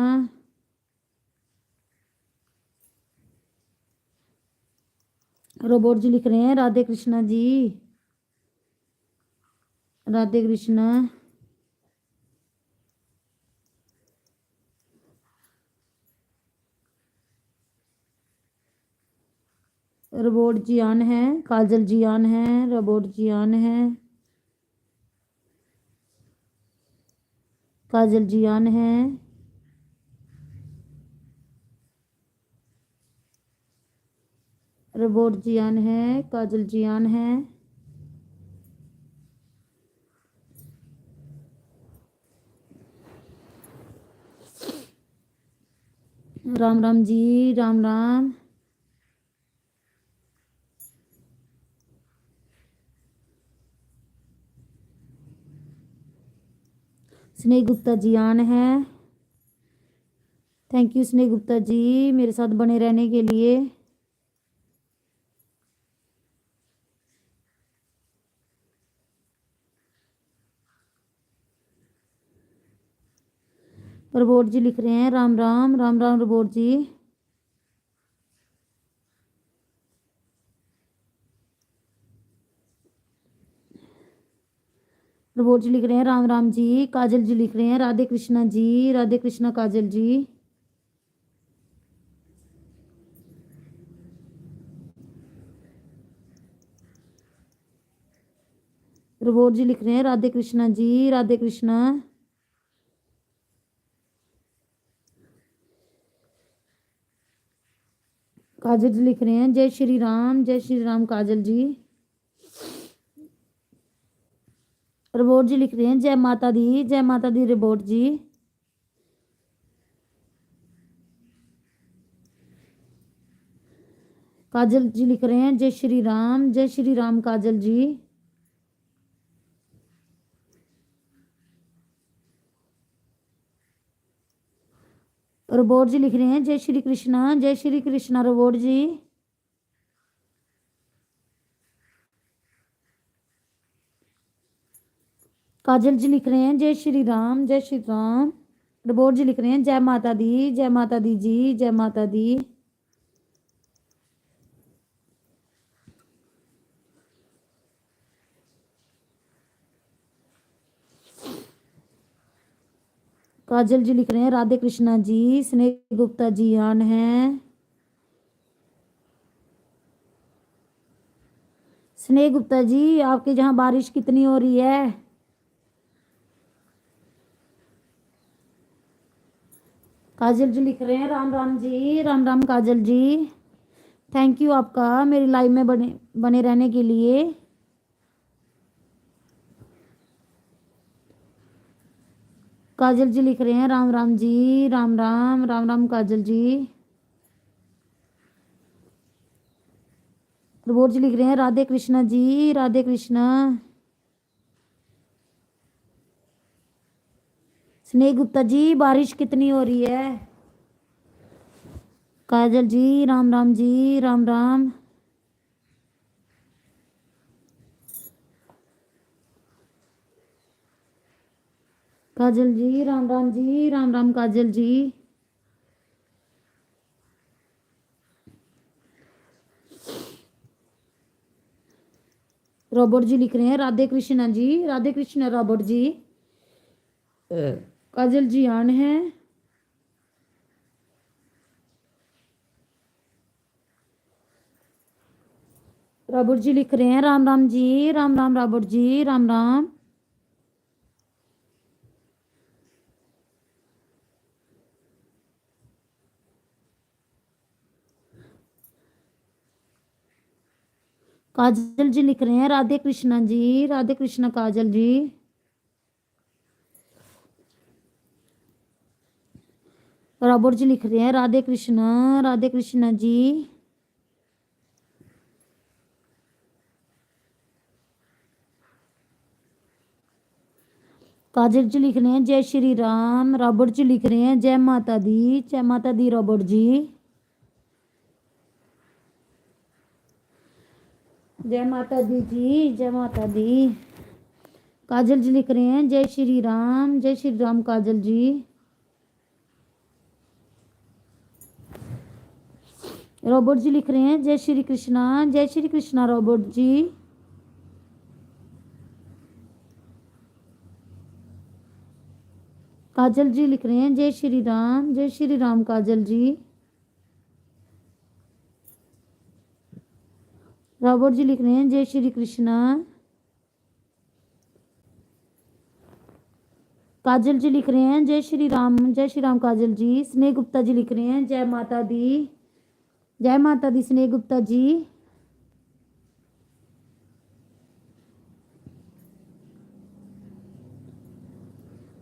रोबोट जी लिख रहे हैं राधे कृष्णा जी, राधे कृष्णा। रोबोट जी ऑन है, काजल जी ऑन है, रोबोट जी ऑन है, काजल जी ऑन है। रोबोट जी ऑन है, काजल जी ऑन है। राम राम जी, राम राम। स्नेह गुप्ता जी ऑन है। थैंक यू स्नेह गुप्ता जी मेरे साथ बने रहने के लिए। रोबोट जी लिख रहे हैं राम राम, राम राम रोबोट जी। रोबोट जी लिख रहे हैं राम राम जी। काजल जी लिख रहे हैं राधे कृष्णा जी, राधे कृष्णा काजल जी। रोबोट जी लिख रहे हैं राधे कृष्णा जी, राधे कृष्णा। काजल जी लिख रहे हैं जय श्री राम, जय श्री राम काजल जी। रोबोट जी लिख रहे हैं जय माता दी, जय माता दी रोबोट जी। काजल जी लिख रहे हैं जय श्री राम, जय श्री राम काजल जी। रोबोट जी लिख रहे हैं जय श्री कृष्णा, जय श्री कृष्णा रोबोट जी। काजल जी लिख रहे हैं जय श्री राम, जय श्री राम। रोबोट जी लिख रहे हैं जय माता दी, जय माता दी जी, जय माता दी। काजल जी लिख रहे हैं राधे कृष्णा जी, स्नेह गुप्ता जी आन है। स्नेह गुप्ता जी आपके जहाँ बारिश कितनी हो रही है? काजल जी लिख रहे हैं राम राम जी, राम राम काजल जी। थैंक यू आपका मेरी लाइव में बने बने रहने के लिए। काजल जी लिख रहे हैं राम राम जी, राम राम, राम राम काजल जी। प्रबोध जी लिख रहे हैं राधे कृष्णा जी, राधे कृष्णा। स्नेह गुप्ता जी बारिश कितनी हो रही है। काजल जी राम राम जी, राम राम। काजल जी राम राम जी, राम राम काजल जी। रॉबर्ट जी लिख रहे हैं Radhe Krishna ji, Radhe Krishna Robert ji. Kajal ji on है। रॉबर्ट जी लिख रहे हैं राम राम जी, राम राम रॉबर्ट जी, राम राम। काजल जी लिख रहे हैं राधे कृष्णा जी, राधे कृष्णा काजल जी। रॉबर्ट जी लिख रहे हैं राधे कृष्णा जी। काजल जी लिख रहे हैं जय श्री राम। रॉबर्ट जी लिख रहे हैं जय माता दी, जय माता दी रॉबर्ट जी। जय माता दी जी, जय माता दी। काजल जी लिख रहे हैं जय श्री राम, जय श्री राम काजल जी। रॉबर्ट जी लिख रहे हैं जय श्री कृष्णा रॉबर्ट जी। काजल जी लिख रहे हैं जय श्री राम काजल जी। रॉबर्ट जी लिख रहे हैं जय श्री कृष्णा। काजल जी लिख रहे हैं जय श्री राम काजल जी। स्नेह गुप्ता जी लिख रहे हैं जय माता दी, जय माता दी स्नेह गुप्ता जी।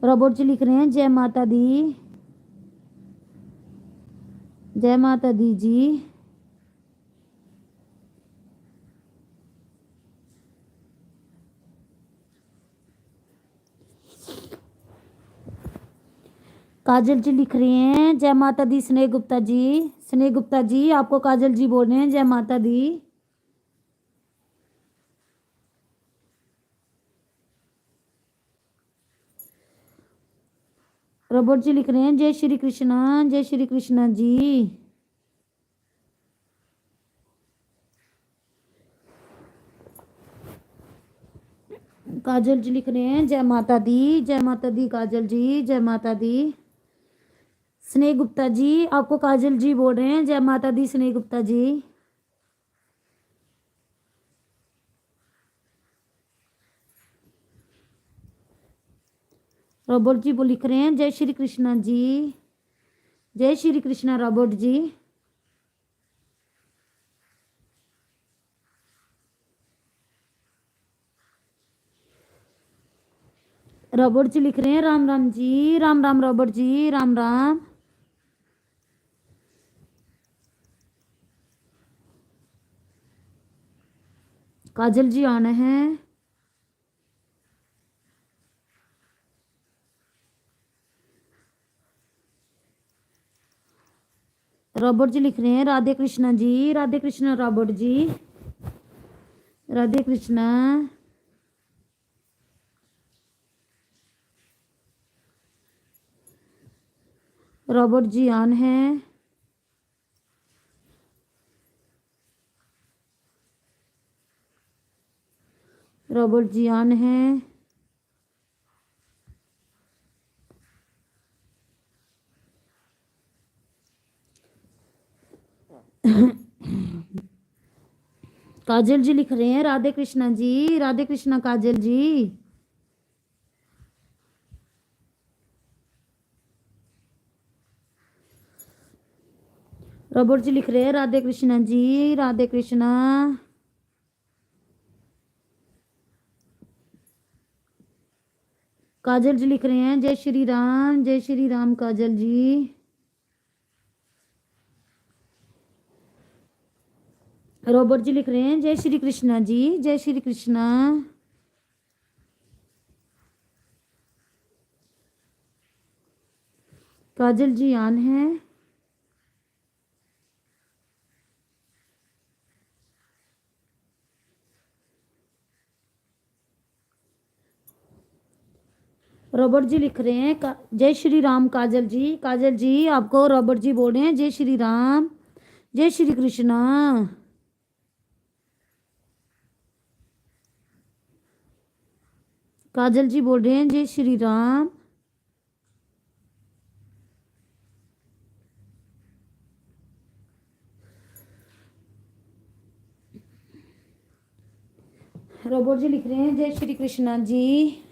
रॉबर्ट जी लिख रहे हैं जय माता दी, जय माता दी जी। काजल जी लिख रहे हैं जय माता दी स्नेह गुप्ता जी। स्नेह गुप्ता जी आपको काजल जी बोल रहे हैं जय माता दी। रॉबर्ट जी लिख रहे हैं जय श्री कृष्णा जी। काजल जी लिख रहे हैं जय माता दी काजल जी, जय माता दी। स्नेह गुप्ता जी आपको काजल जी बोल रहे हैं जय माता दी स्नेह गुप्ता जी। रॉबर्ट जी वो लिख रहे हैं जय श्री कृष्णा जी, जय श्री कृष्णा रॉबर्ट जी। रॉबर्ट जी लिख रहे हैं राम राम जी, राम राम रॉबर्ट जी, राम राम। काजल जी आना है। रॉबर्ट जी लिख रहे हैं Radhe Krishna ji, Radhe Krishna Robert ji, Radhe Krishna. Robert ji on है। रॉबर्ट जी आन है। काजल जी लिख रहे हैं राधे कृष्णा जी, राधे कृष्णा काजल जी। रॉबर्ट जी लिख रहे हैं राधे कृष्णा जी, राधे कृष्णा। काजल जी लिख रहे हैं जय श्री राम, जय श्री राम काजल जी। रॉबर्ट जी लिख रहे हैं जय श्री कृष्णा जी, जय श्री कृष्णा। काजल जी आन है। रॉबर्ट जी लिख रहे हैं जय श्री राम काजल जी। काजल जी आपको रॉबर्ट जी बोल रहे हैं जय श्री राम, जय श्री कृष्णा। काजल जी बोल रहे हैं जय श्री राम। रॉबर्ट जी लिख रहे हैं जय श्री कृष्णा जी।